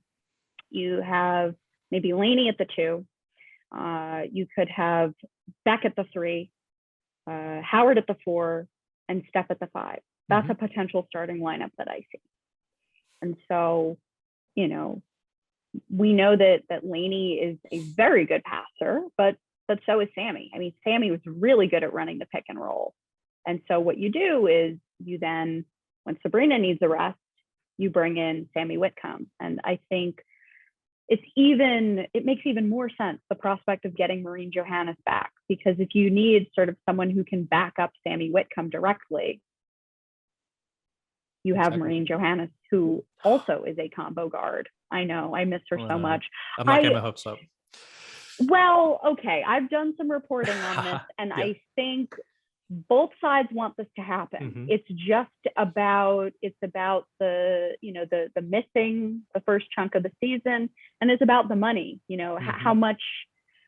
B: you have maybe Lainey at the 2, you could have Beck at the 3, Howard at the 4, and Steph at the 5. That's a potential starting lineup that I see. And so, you know, we know that Lainey is a very good passer, but so is Sammy. I mean, Sammy was really good at running the pick and roll. And so what you do is you then, when Sabrina needs a rest, you bring in Sammy Whitcomb. And I think it makes even more sense, the prospect of getting Maureen Johannes back, because if you need sort of someone who can back up Sammy Whitcomb directly, you have Maureen Johannes, who also is a combo guard. I know, I miss her so much.
A: I'm not getting my hopes up.
B: Well, okay, I've done some reporting on this, and yeah. I think both sides want this to happen. It's just about the missing the first chunk of the season, and it's about the money. You know, how much,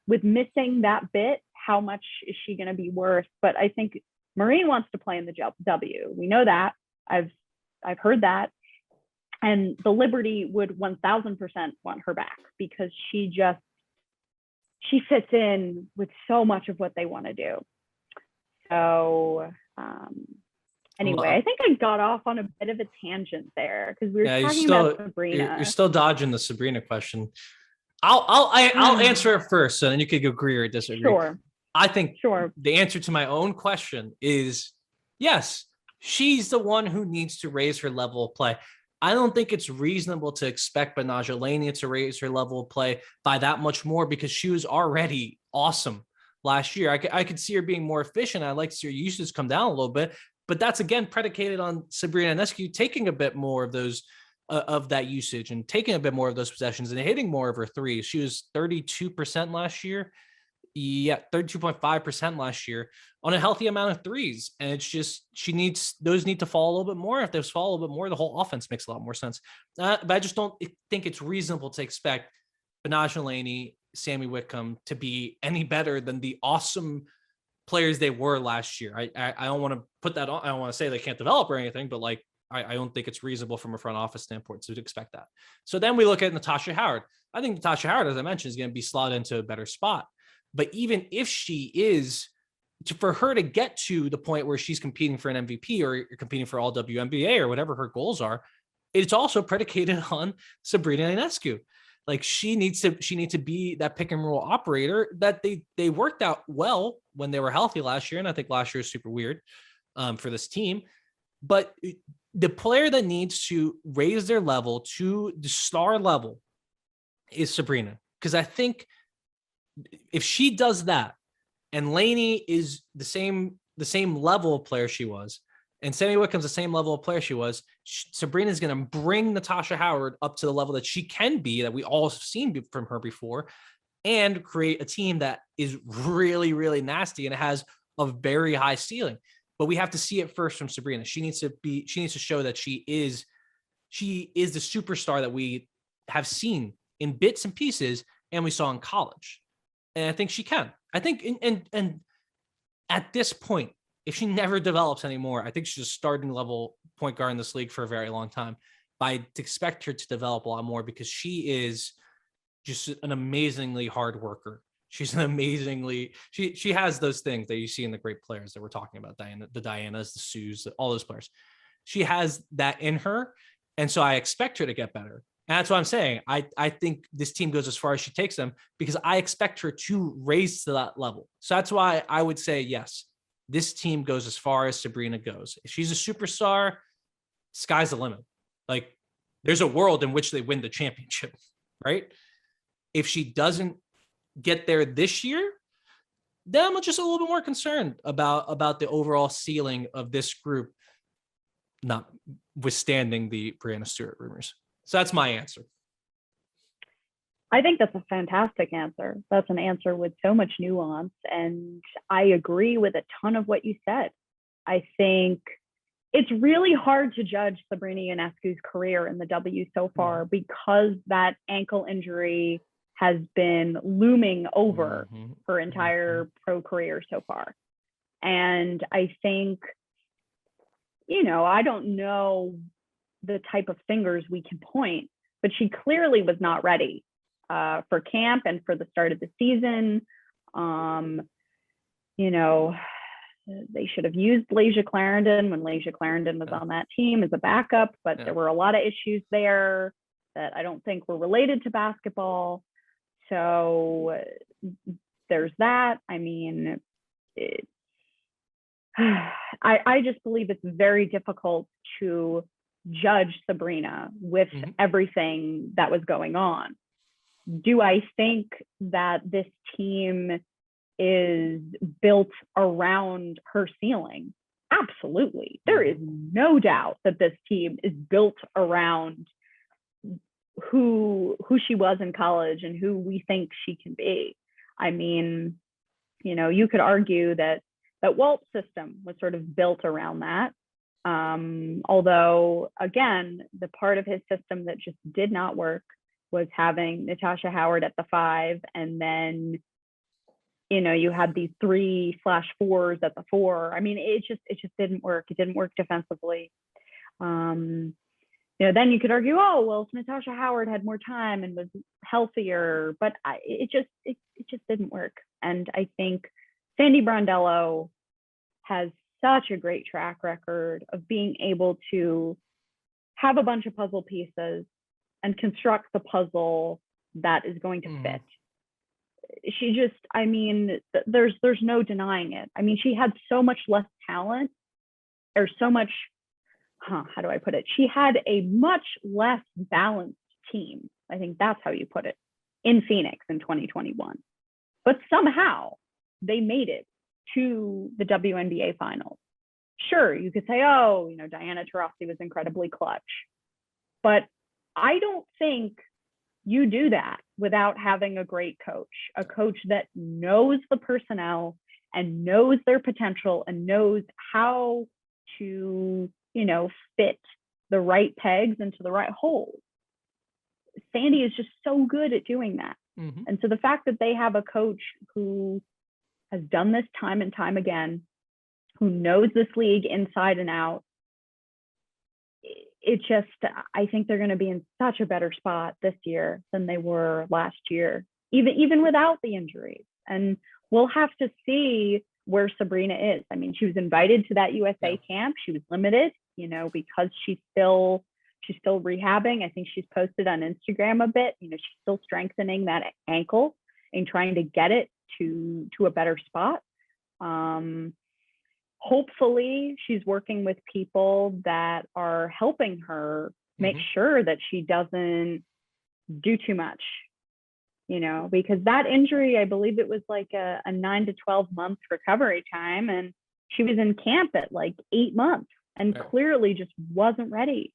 B: with missing that bit, how much is she going to be worth? But I think Maureen wants to play in the W. We know that. I've heard that, and the Liberty would 1,000% want her back, because she fits in with so much of what they want to do. So anyway, I think I got off on a bit of a tangent there, because we were talking about Sabrina.
A: You're still dodging the Sabrina question. I'll answer it first, so then you could agree or disagree.
B: Sure.
A: I think the answer to my own question is yes. She's the one who needs to raise her level of play. I don't think it's reasonable to expect Betnijah Laney to raise her level of play by that much more, because she was already awesome last year. I could see her being more efficient. I'd like to see her usage come down a little bit, but that's again predicated on Sabrina Ionescu taking a bit more of those of that usage and taking a bit more of those possessions and hitting more of her threes. She was 32% last year. Yeah, 32.5% last year on a healthy amount of threes. And it's just, those need to fall a little bit more. If those fall a little bit more, the whole offense makes a lot more sense. But I just don't think it's reasonable to expect Betnijah Laney, Sammy Whitcomb to be any better than the awesome players they were last year. I don't want to put that on. I don't want to say they can't develop or anything, but like, I don't think it's reasonable from a front office standpoint to expect that. So then we look at Natasha Howard. I think Natasha Howard, as I mentioned, is going to be slotted into a better spot. But even if she is, for her to get to the point where she's competing for an MVP or competing for all WNBA or whatever her goals are, it's also predicated on Sabrina Ionescu. Like she needs to be that pick and roll operator that they worked out well when they were healthy last year. And I think last year is super weird for this team. But the player that needs to raise their level to the star level is Sabrina. Because I think if she does that, and Laney is the same level of player she was, and Sammy Whitcomb's the same level of player she was, Sabrina's going to bring Natasha Howard up to the level that she can be, that we all have seen from her before, and create a team that is really, really nasty and it has a very high ceiling. But we have to see it first from Sabrina. She needs to show that she is the superstar that we have seen in bits and pieces and we saw in college. And I think she can. I think, and at this point, if she never develops anymore, I think she's a starting level point guard in this league for a very long time. But I'd expect her to develop a lot more because she is just an amazingly hard worker. She's an amazingly, she has those things that you see in the great players that we're talking about, the Dianas, the Sues, all those players. She has that in her. And so I expect her to get better. And that's what I'm saying. I think this team goes as far as she takes them because I expect her to raise to that level. So that's why I would say, yes, this team goes as far as Sabrina goes. If she's a superstar, sky's the limit. Like there's a world in which they win the championship, right? If she doesn't get there this year, then I'm just a little bit more concerned about the overall ceiling of this group, not withstanding the Brianna Stewart rumors. So that's my answer.
B: I think that's a fantastic answer. That's an answer with so much nuance. And I agree with a ton of what you said. I think it's really hard to judge Sabrina Ionescu's career in the W so far because that ankle injury has been looming over her entire pro career so far. And I think, I don't know the type of fingers we can point, but she clearly was not ready for camp and for the start of the season. They should have used Layshia Clarendon when Layshia Clarendon was on that team as a backup, but there were a lot of issues there that I don't think were related to basketball. So there's that. I mean, I just believe it's very difficult to judge Sabrina with everything that was going on. Do I think that this team is built around her ceiling? Absolutely. There is no doubt that this team is built around who she was in college and who we think she can be. I mean, you could argue that Walt's system was sort of built around that. Although, again, the part of his system that just did not work was having Natasha Howard at the 5, and then you had these 3/4s at the 4. I mean, it just didn't work. It didn't work defensively. Then you could argue, oh, well, if Natasha Howard had more time and was healthier, but it just didn't work. And I think Sandy Brondello has such a great track record of being able to have a bunch of puzzle pieces and construct the puzzle that is going to fit. She just, I mean, there's no denying it. I mean, she had so much less talent, or so much, how do I put it? She had a much less balanced team. I think that's how you put it, in Phoenix in 2021. But somehow they made it to the WNBA finals. Sure, you could say, oh, Diana Taurasi was incredibly clutch. But I don't think you do that without having a great coach, a coach that knows the personnel and knows their potential and knows how to, fit the right pegs into the right holes. Sandy is just so good at doing that. And so the fact that they have a coach who has done this time and time again, who knows this league inside and out, I think they're going to be in such a better spot this year than they were last year, even without the injuries. And we'll have to see where Sabrina is. I mean, she was invited to that USA camp. She was limited, because she's still rehabbing. I think she's posted on Instagram a bit. She's still strengthening that ankle and trying to get it to a better spot. Hopefully she's working with people that are helping her make sure that she doesn't do too much, because that injury, I believe it was like a 9 to 12 month recovery time. And she was in camp at like 8 months and clearly just wasn't ready.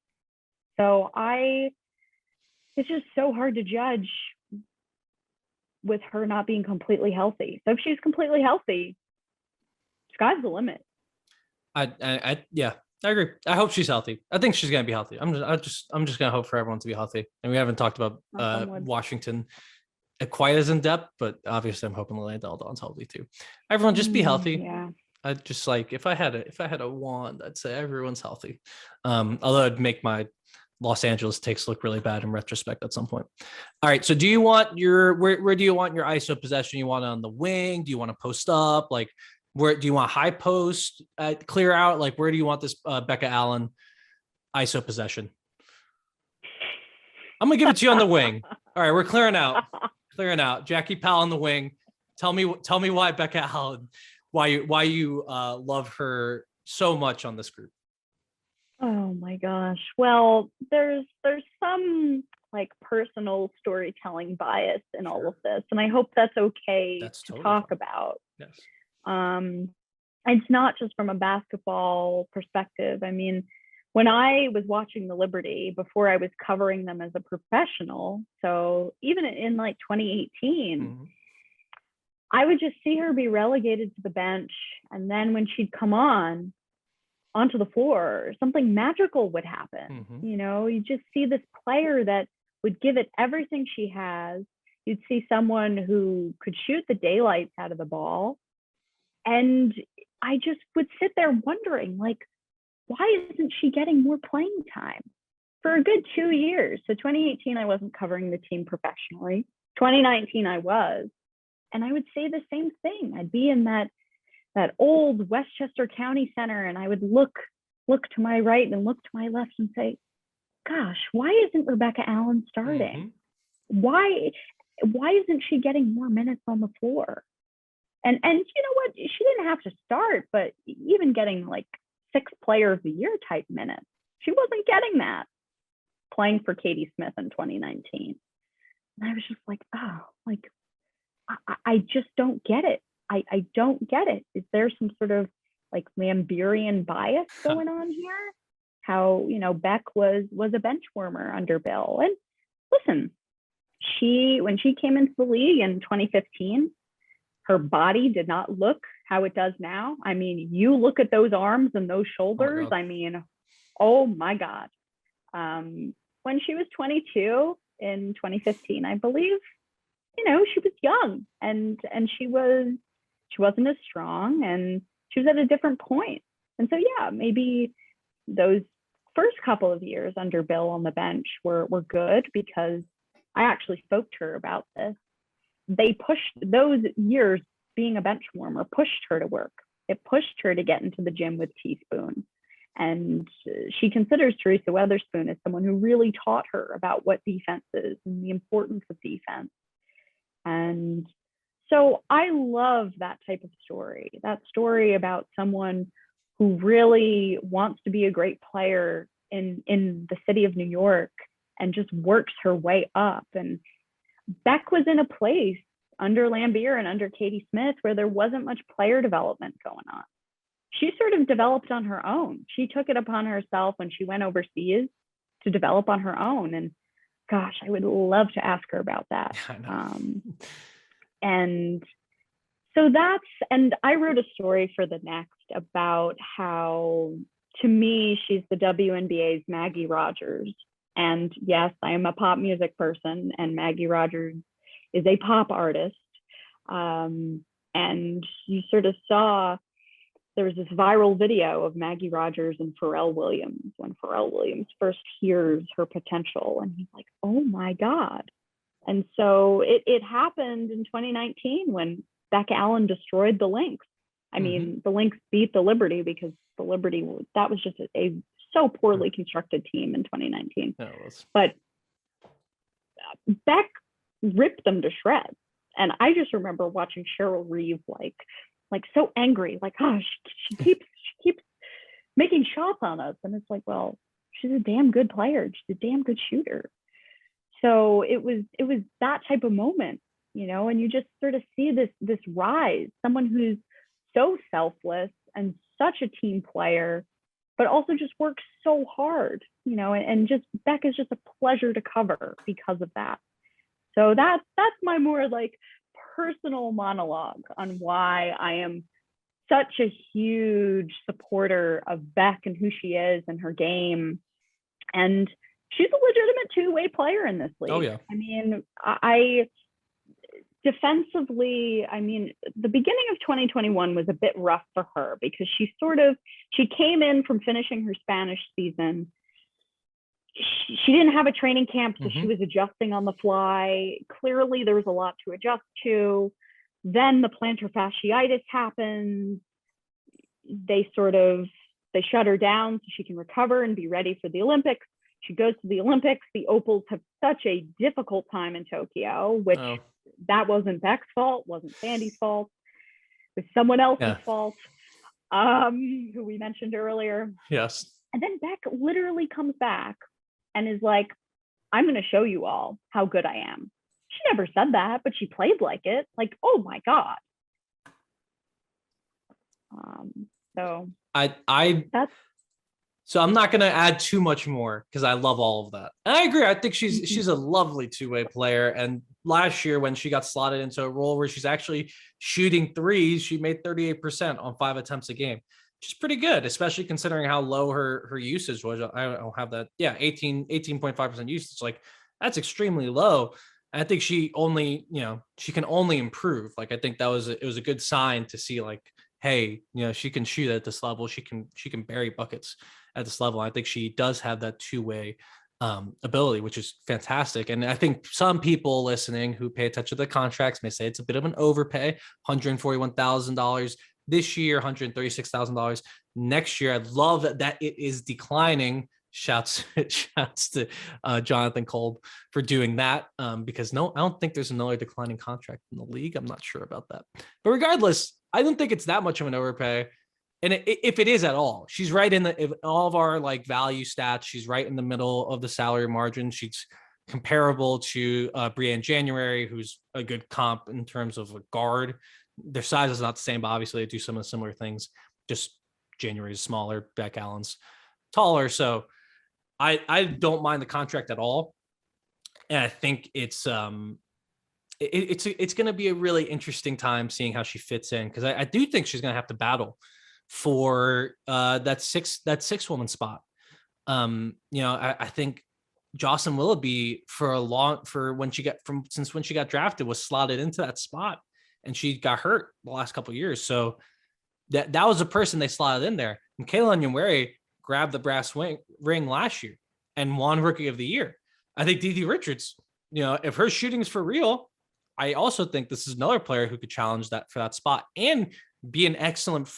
B: So it's just so hard to judge with her not being completely healthy. So if she's completely healthy, sky's the limit.
A: I agree. I hope she's healthy. I think she's gonna be healthy. I'm just gonna hope for everyone to be healthy. And we haven't talked about Washington quite as in depth, but obviously I'm hoping Lena Deldon's healthy too. Everyone just be healthy.
B: Yeah.
A: I just like, if I had a wand, I'd say everyone's healthy. Although it'd make my Los Angeles takes look really bad in retrospect at some point. All right. So do you want where do you want your ISO possession? You want it on the wing? Do you want to post up? Like, where do you want high post, clear out? Like, where do you want this Becca Allen ISO possession? I'm gonna give it to you on the wing. All right, we're clearing out. Jackie Powell on the wing. Tell me why Becca Allen, why you love her so much on this group.
B: Oh my gosh. Well, there's some like personal storytelling bias in all of this, and I hope that's okay to talk about.
A: Yes.
B: It's not just from a basketball perspective. I mean, when I was watching the Liberty before I was covering them as a professional, so even in like 2018, I would just see her be relegated to the bench, and then when she'd come onto the floor, something magical would happen. You just see this player that would give it everything she has. You'd see someone who could shoot the daylights out of the ball. And I just would sit there wondering, like, why isn't she getting more playing time? For a good 2 years. So 2018, I wasn't covering the team professionally. 2019, I was. And I would say the same thing. I'd be in that old Westchester County Center, and I would look to my right and look to my left and say, gosh, why isn't Rebecca Allen starting? Why isn't she getting more minutes on the floor? And you know what? She didn't have to start, but even getting like 6th player of the year type minutes, she wasn't getting that playing for Katie Smith in 2019. And I was just like, oh, like, I just don't get it. I don't get it. Is there some sort of like Lambertian bias going on here? How, you know, Beck was a bench warmer under Bill. And listen, when she came into the league in 2015, her body did not look how it does now. I mean, you look at those arms and those shoulders. I mean, oh my God. When she was 22 in 2015, I believe, you know, she was young and she wasn't as strong, and she was at a different point. And so, yeah, maybe those first couple of years under Bill on the bench were good, because I actually spoke to her about this. They pushed those years being a bench warmer, pushed her to work. It pushed her to get into the gym with Teaspoon. And she considers Teresa Weatherspoon as someone who really taught her about what defense is and the importance of defense. And so I love that type of story, that story about someone who really wants to be a great player in the city of New York and just works her way up. And Beck was in a place under Lambier and under Katie Smith where there wasn't much player development going on. She sort of developed on her own. She took it upon herself when she went overseas to develop on her own. And gosh, I would love to ask her about that. And so and I wrote a story for the Next about how, to me, she's the WNBA's Maggie Rogers. And yes, I am a pop music person, and Maggie Rogers is a pop artist. And you sort of saw, there was this viral video of Maggie Rogers and Pharrell Williams when Pharrell Williams first hears her potential, and he's like, oh my God. And so it happened in 2019 when Becca Allen destroyed the Lynx. I mean, the Lynx beat the Liberty, because the Liberty, that was just a so poorly constructed team in 2019. But Beck ripped them to shreds. And I just remember watching Cheryl Reeve like so angry, like, oh, she keeps making shots on us. And it's like, well, she's a damn good player. She's a damn good shooter. So it was that type of moment, you know, and you just sort of see this rise, someone who's so selfless and such a team player, but also just works so hard, you know, and just Beck is just a pleasure to cover because of that. So that's my more like personal monologue on why I am such a huge supporter of Beck and who she is and her game. And she's a legitimate two-way player in this league. Oh, yeah. I mean, defensively, I mean, the beginning of 2021 was a bit rough for her because she came in from finishing her Spanish season. She didn't have a training camp, so she was adjusting on the fly. Clearly, there was a lot to adjust to. Then the plantar fasciitis happened. They shut her down so she can recover and be ready for the Olympics. She goes to the Olympics. The Opals have such a difficult time in Tokyo, which that wasn't Beck's fault, wasn't Sandy's fault. It was someone else's fault, who we mentioned earlier.
A: Yes.
B: And then Beck literally comes back and is like, I'm going to show you all how good I am. She never said that, but she played like it. Like, oh my God.
A: So I'm not going to add too much more because I love all of that. And I agree. I think she's a lovely two-way player. And last year when she got slotted into a role where she's actually shooting threes, she made 38% on 5 attempts a game, which is pretty good, especially considering how low her usage was. I don't have that. Yeah, 18.5% usage. Like, that's extremely low. I think she only, she can only improve. Like, I think it was a good sign to see, like, hey, she can shoot at this level. She can bury buckets at this level. I think she does have that two-way ability, which is fantastic. And I think some people listening who pay attention to the contracts may say it's a bit of an overpay, $141,000 this year, $136,000 next year. I love that it is declining. Shouts to Jonathan Kolb for doing that, because I don't think there's another declining contract in the league. I'm not sure about that, but regardless, I don't think it's that much of an overpay. And if it is at all, she's right in all of our like value stats. She's right in the middle of the salary margin. She's comparable to Brianne January, who's a good comp in terms of a guard. Their size is not the same, but obviously they do some of the similar things. Just January is smaller, Beck Allen's taller. So I don't mind the contract at all. And I think it's going to be a really interesting time seeing how she fits in, because I do think she's going to have to battle for that six woman spot. I think Jocelyn Willoughby since when she got drafted was slotted into that spot, and she got hurt the last couple of years. So that was a person they slotted in there. And Kayla Onyenwere grabbed the brass ring last year and won Rookie of the Year. I think DD Richards, if her shooting is for real, I also think this is another player who could challenge that for that spot and be an excellent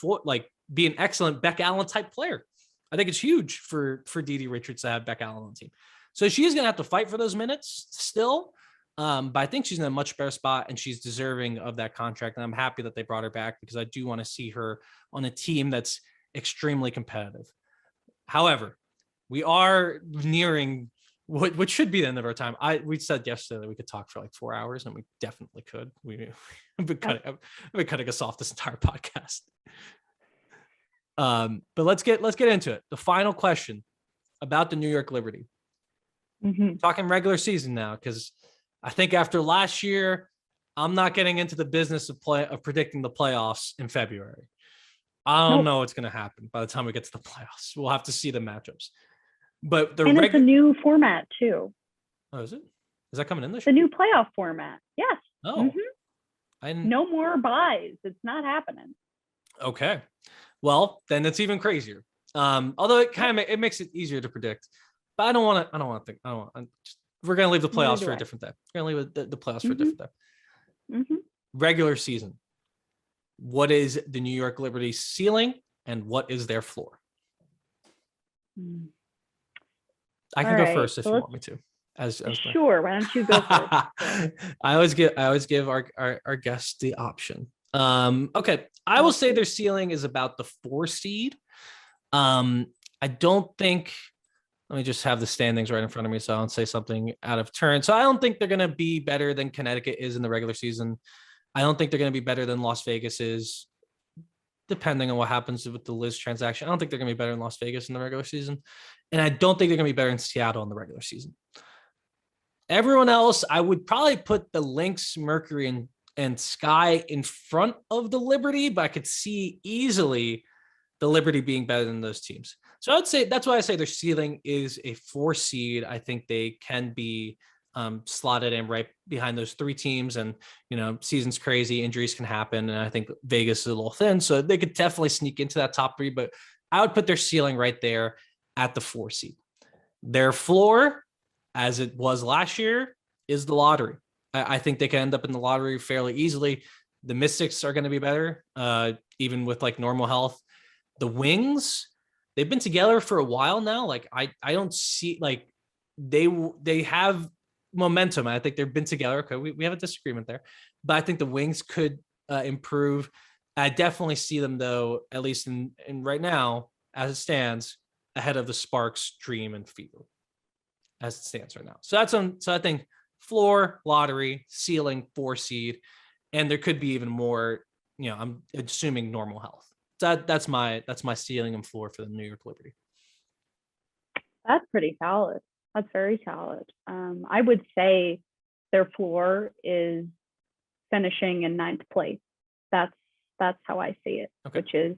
A: Beck Allen type player. I think it's huge for DD Richards to have Beck Allen on the team. So she's going to have to fight for those minutes still. But I think she's in a much better spot, and she's deserving of that contract. And I'm happy that they brought her back, because I do want to see her on a team that's extremely competitive. However, we are nearing what should be the end of our time. We said yesterday that we could talk for like 4 hours, and we definitely could. I've been cutting us off this entire podcast. But let's get into it. The final question about the New York Liberty. Mm-hmm. Talking regular season now, because I think after last year, I'm not getting into the business of predicting the playoffs in February. I don't know what's going to happen by the time we get to the playoffs. We'll have to see the matchups. But
B: it's a new format too.
A: Oh, is it? Is that coming in this
B: year? The new playoff format. Yes.
A: Oh.
B: Mm-hmm. No more buys. It's not happening.
A: Okay. Well, then it's even crazier. Although it makes it easier to predict. But I don't want to think. We're going to leave the playoffs for a different day. We're going to leave the playoffs for a different day. Mm-hmm. Regular season. What is the New York Liberty ceiling, and what is their floor? I can go first if you want me to.
B: Sure. Why don't you go first?
A: I always give our guests the option. Okay. I will say their ceiling is about the 4 seed. I don't think. Let me just have the standings right in front of me so I don't say something out of turn. So I don't think they're going to be better than Connecticut is in the regular season. I don't think they're going to be better than Las Vegas is, depending on what happens with the Liz transaction. I don't think they're going to be better than Las Vegas in the regular season. And I don't think they're going to be better in Seattle in the regular season. Everyone else, I would probably put the Lynx, Mercury, and Sky in front of the Liberty, but I could see easily the Liberty being better than those teams. So I would say that's why I say their ceiling is a 4 seed. I think they can be slotted in right behind those 3 teams, and season's crazy, injuries can happen, and I think Vegas is a little thin, so they could definitely sneak into that top 3. But I would put their ceiling right there at the 4 seed. Their floor, as it was last year, is the lottery. I think they can end up in the lottery fairly easily. The Mystics are going to be better, even with like normal health. The Wings, they've been together for a while now. Like I don't see, like they have momentum. I think they've been together. Okay, we have a disagreement there, but I think the Wings could improve. I definitely see them though, at least in right now as it stands, ahead of the Sparks, Dream, and Fever as it stands right now. So I think floor, lottery, ceiling, 4 seed, and there could be even more. I'm assuming normal health. That's my ceiling and floor for the New York Liberty.
B: That's pretty solid. That's very solid. I would say their floor is finishing in 9th place. That's how I see it, okay. Which is,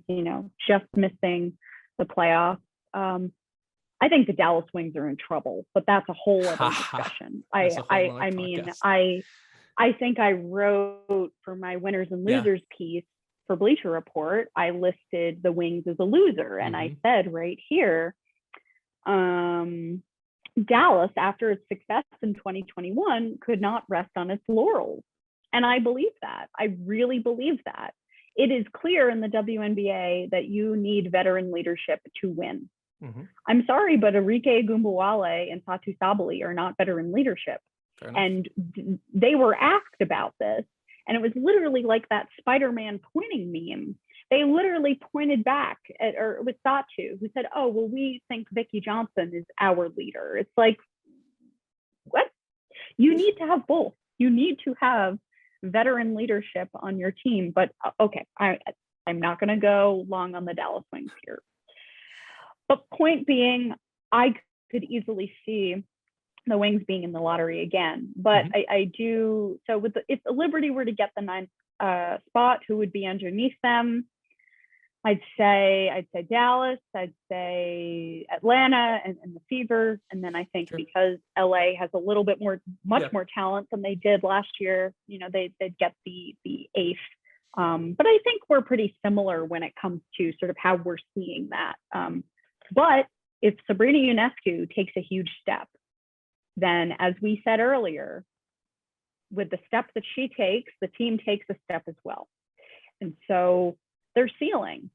B: just missing the playoffs. I think the Dallas Wings are in trouble, but that's a whole other discussion. I mean, I think I wrote for my winners and losers piece for Bleacher Report, I listed the Wings as a loser. And I said right here, Dallas, after its success in 2021, could not rest on its laurels. And I believe that. I really believe that. It is clear in the WNBA that you need veteran leadership to win. I'm sorry, but Arike Gumbawale and Fatu Sabali are not veteran leadership. And they were asked about this. And it was literally like that Spider-Man pointing meme. They literally pointed back at, or with Satu, who said, oh, well, we think Vicki Johnson is our leader. It's like, what? You need to have both. You need to have veteran leadership on your team. But okay, I'm not going to go long on the Dallas Wings here. But point being, I could easily see the Wings being in the lottery again. But I do, so with if the Liberty were to get the 9th spot, who would be underneath them? I'd say Dallas, I'd say Atlanta and the Fever. And then I think because LA has a little bit much more talent than they did last year, you know, they'd get the 8th. But I think we're pretty similar when it comes to sort of how we're seeing that. But if Sabrina Ionescu takes a huge step, then as we said earlier, with the step that she takes, the team takes a step as well. And so their ceiling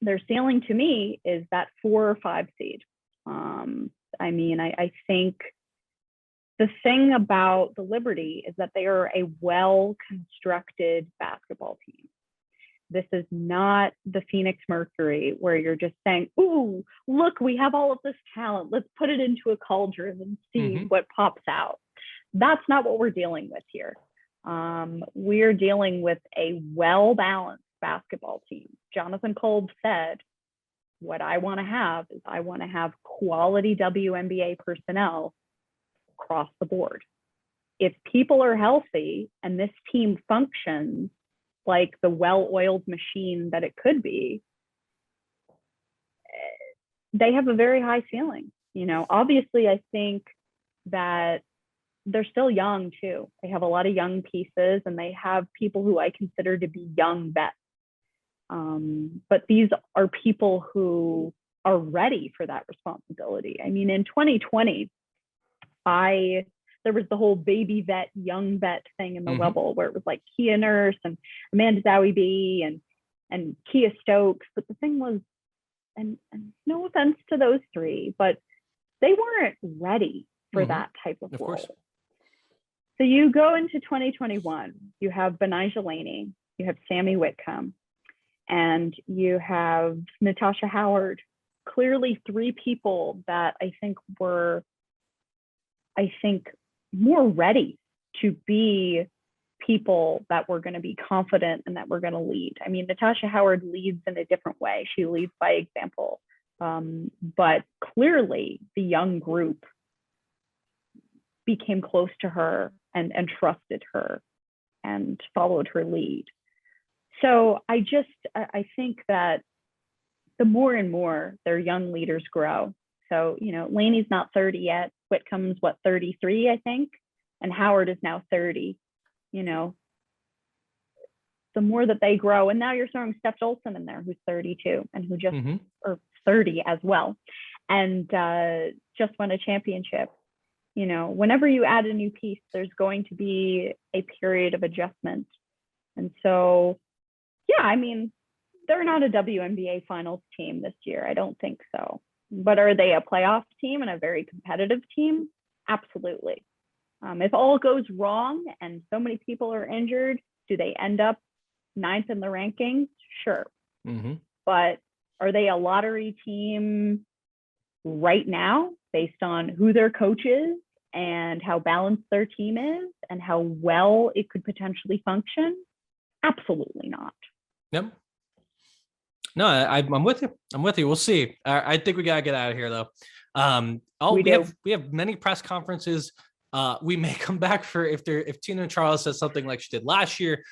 B: to me is that 4 or 5 seed. I mean, I think the thing about the Liberty is that they are a well-constructed basketball team. This is not the Phoenix Mercury where you're just saying, ooh, look, we have all of this talent. Let's put it into a cauldron and see what pops out. That's not what we're dealing with here. We're dealing with a well-balanced basketball team. Jonathan Kolb said, what I want to have is I want to have quality WNBA personnel across the board. If people are healthy and this team functions like the well-oiled machine that it could be, they have a very high ceiling. You know, obviously, I think that they're still young too. They have a lot of young pieces and they have people who I consider to be young vets. But these are people who are ready for that responsibility. I mean, in 2020, there was the whole baby vet, young vet thing in the bubble where it was like Kia Nurse and Amanda Zowie B and Kia Stokes. But the thing was, and no offense to those 3, but they weren't ready for that type of role. Course. So you go into 2021, you have Benijah Laney, you have Sammy Whitcomb, and you have Natasha Howard. Clearly 3 people that I think were, more ready to be people that were going to be confident and that were going to lead. I mean, Natasha Howard leads in a different way. She leads by example. But clearly the young group became close to her and trusted her and followed her lead. So I think that the more and more their young leaders grow. So, you know, Laney's not 30 yet. Whitcomb's 33, I think, and Howard is now 30. You know, the more that they grow, and now you're throwing Steph Olson in there, who's 32 and who just or 30 as well, and just won a championship. You know, whenever you add a new piece, there's going to be a period of adjustment, and so yeah, I mean, they're not a WNBA finals team this year. I don't think so. But are they a playoff team and a very competitive team? Absolutely. If all goes wrong and so many people are injured, do they end up 9th in the rankings? Sure. But are they a lottery team right now based on who their coach is and how balanced their team is and how well it could potentially function? Absolutely not.
A: Yep. No, I'm with you. We'll see. I think we gotta get out of here though. We have many press conferences We may come back for if Tina and Charles says something like she did last year.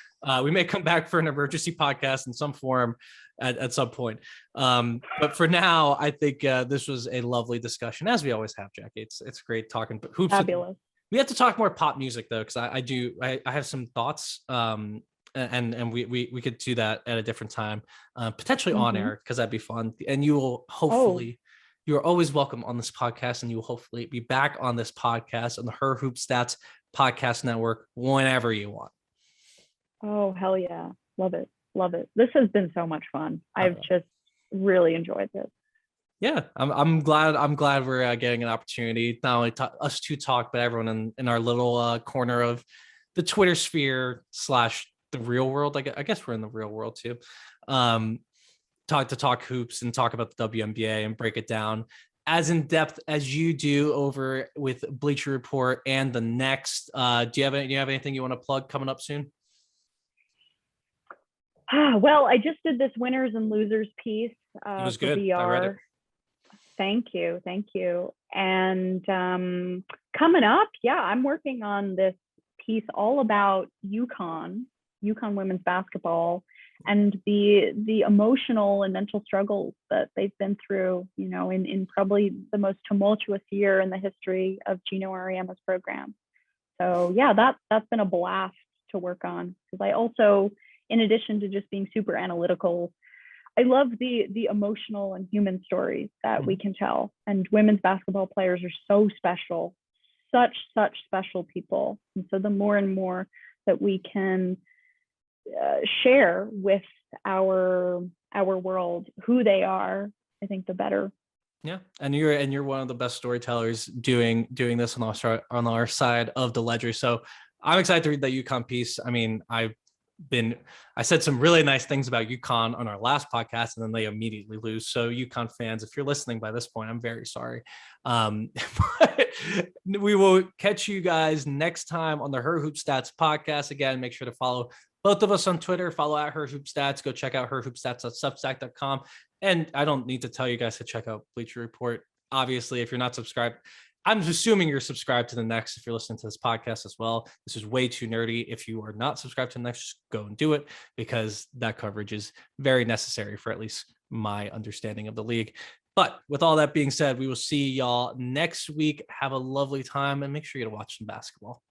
A: We may come back for an emergency podcast in some form at some point. But for now, I think this was a lovely discussion, as we always have, Jackie. It's great talking hoops.
B: Fabulous.
A: We have to talk more pop music though, because I have some thoughts. And we could do that at a different time, potentially on air, because that'd be fun. And you will hopefully. You are always welcome on this podcast, and you will hopefully be back on this podcast on the Her Hoop Stats Podcast Network whenever you want.
B: Oh, hell yeah. Love it. Love it. This has been so much fun. I've just really enjoyed this.
A: Yeah, I'm glad we're getting an opportunity, not only us to talk, but everyone in our little corner of the Twitter sphere / the real world. I guess we're in the real world too. Talk hoops and talk about the WNBA and break it down as in depth as you do over with Bleacher Report and the Next. Do you have anything you want to plug coming up soon?
B: Well, I just did this winners and losers piece.
A: It was good.
B: VR.
A: I read it.
B: Thank you. And coming up, I'm working on this piece all about UConn women's basketball and the emotional and mental struggles that they've been through, in probably the most tumultuous year in the history of Gino Ariema's program. So that's been a blast to work on, because I also, in addition to just being super analytical, I love the emotional and human stories that we can tell. And women's basketball players are so special, such special people. And so the more and more that we can share with our world who they are, I think the better.
A: Yeah, and you're one of the best storytellers doing this on our side of the ledger. So I'm excited to read that UConn piece. I mean, I said some really nice things about UConn on our last podcast, and then they immediately lose. So UConn fans, if you're listening by this point, I'm very sorry. But we will catch you guys next time on the Her Hoop Stats podcast. Again, make sure to follow both of us on Twitter. Follow at Her Hoop Stats. Go check out herhoopstats.substack.com. And I don't need to tell you guys to check out Bleacher Report. Obviously, if you're not subscribed, I'm assuming you're subscribed to the Next if you're listening to this podcast as well. This is way too nerdy. If you are not subscribed to the Next, just go and do it, because that coverage is very necessary for at least my understanding of the league. But with all that being said, we will see y'all next week. Have a lovely time, and make sure you get to watch some basketball.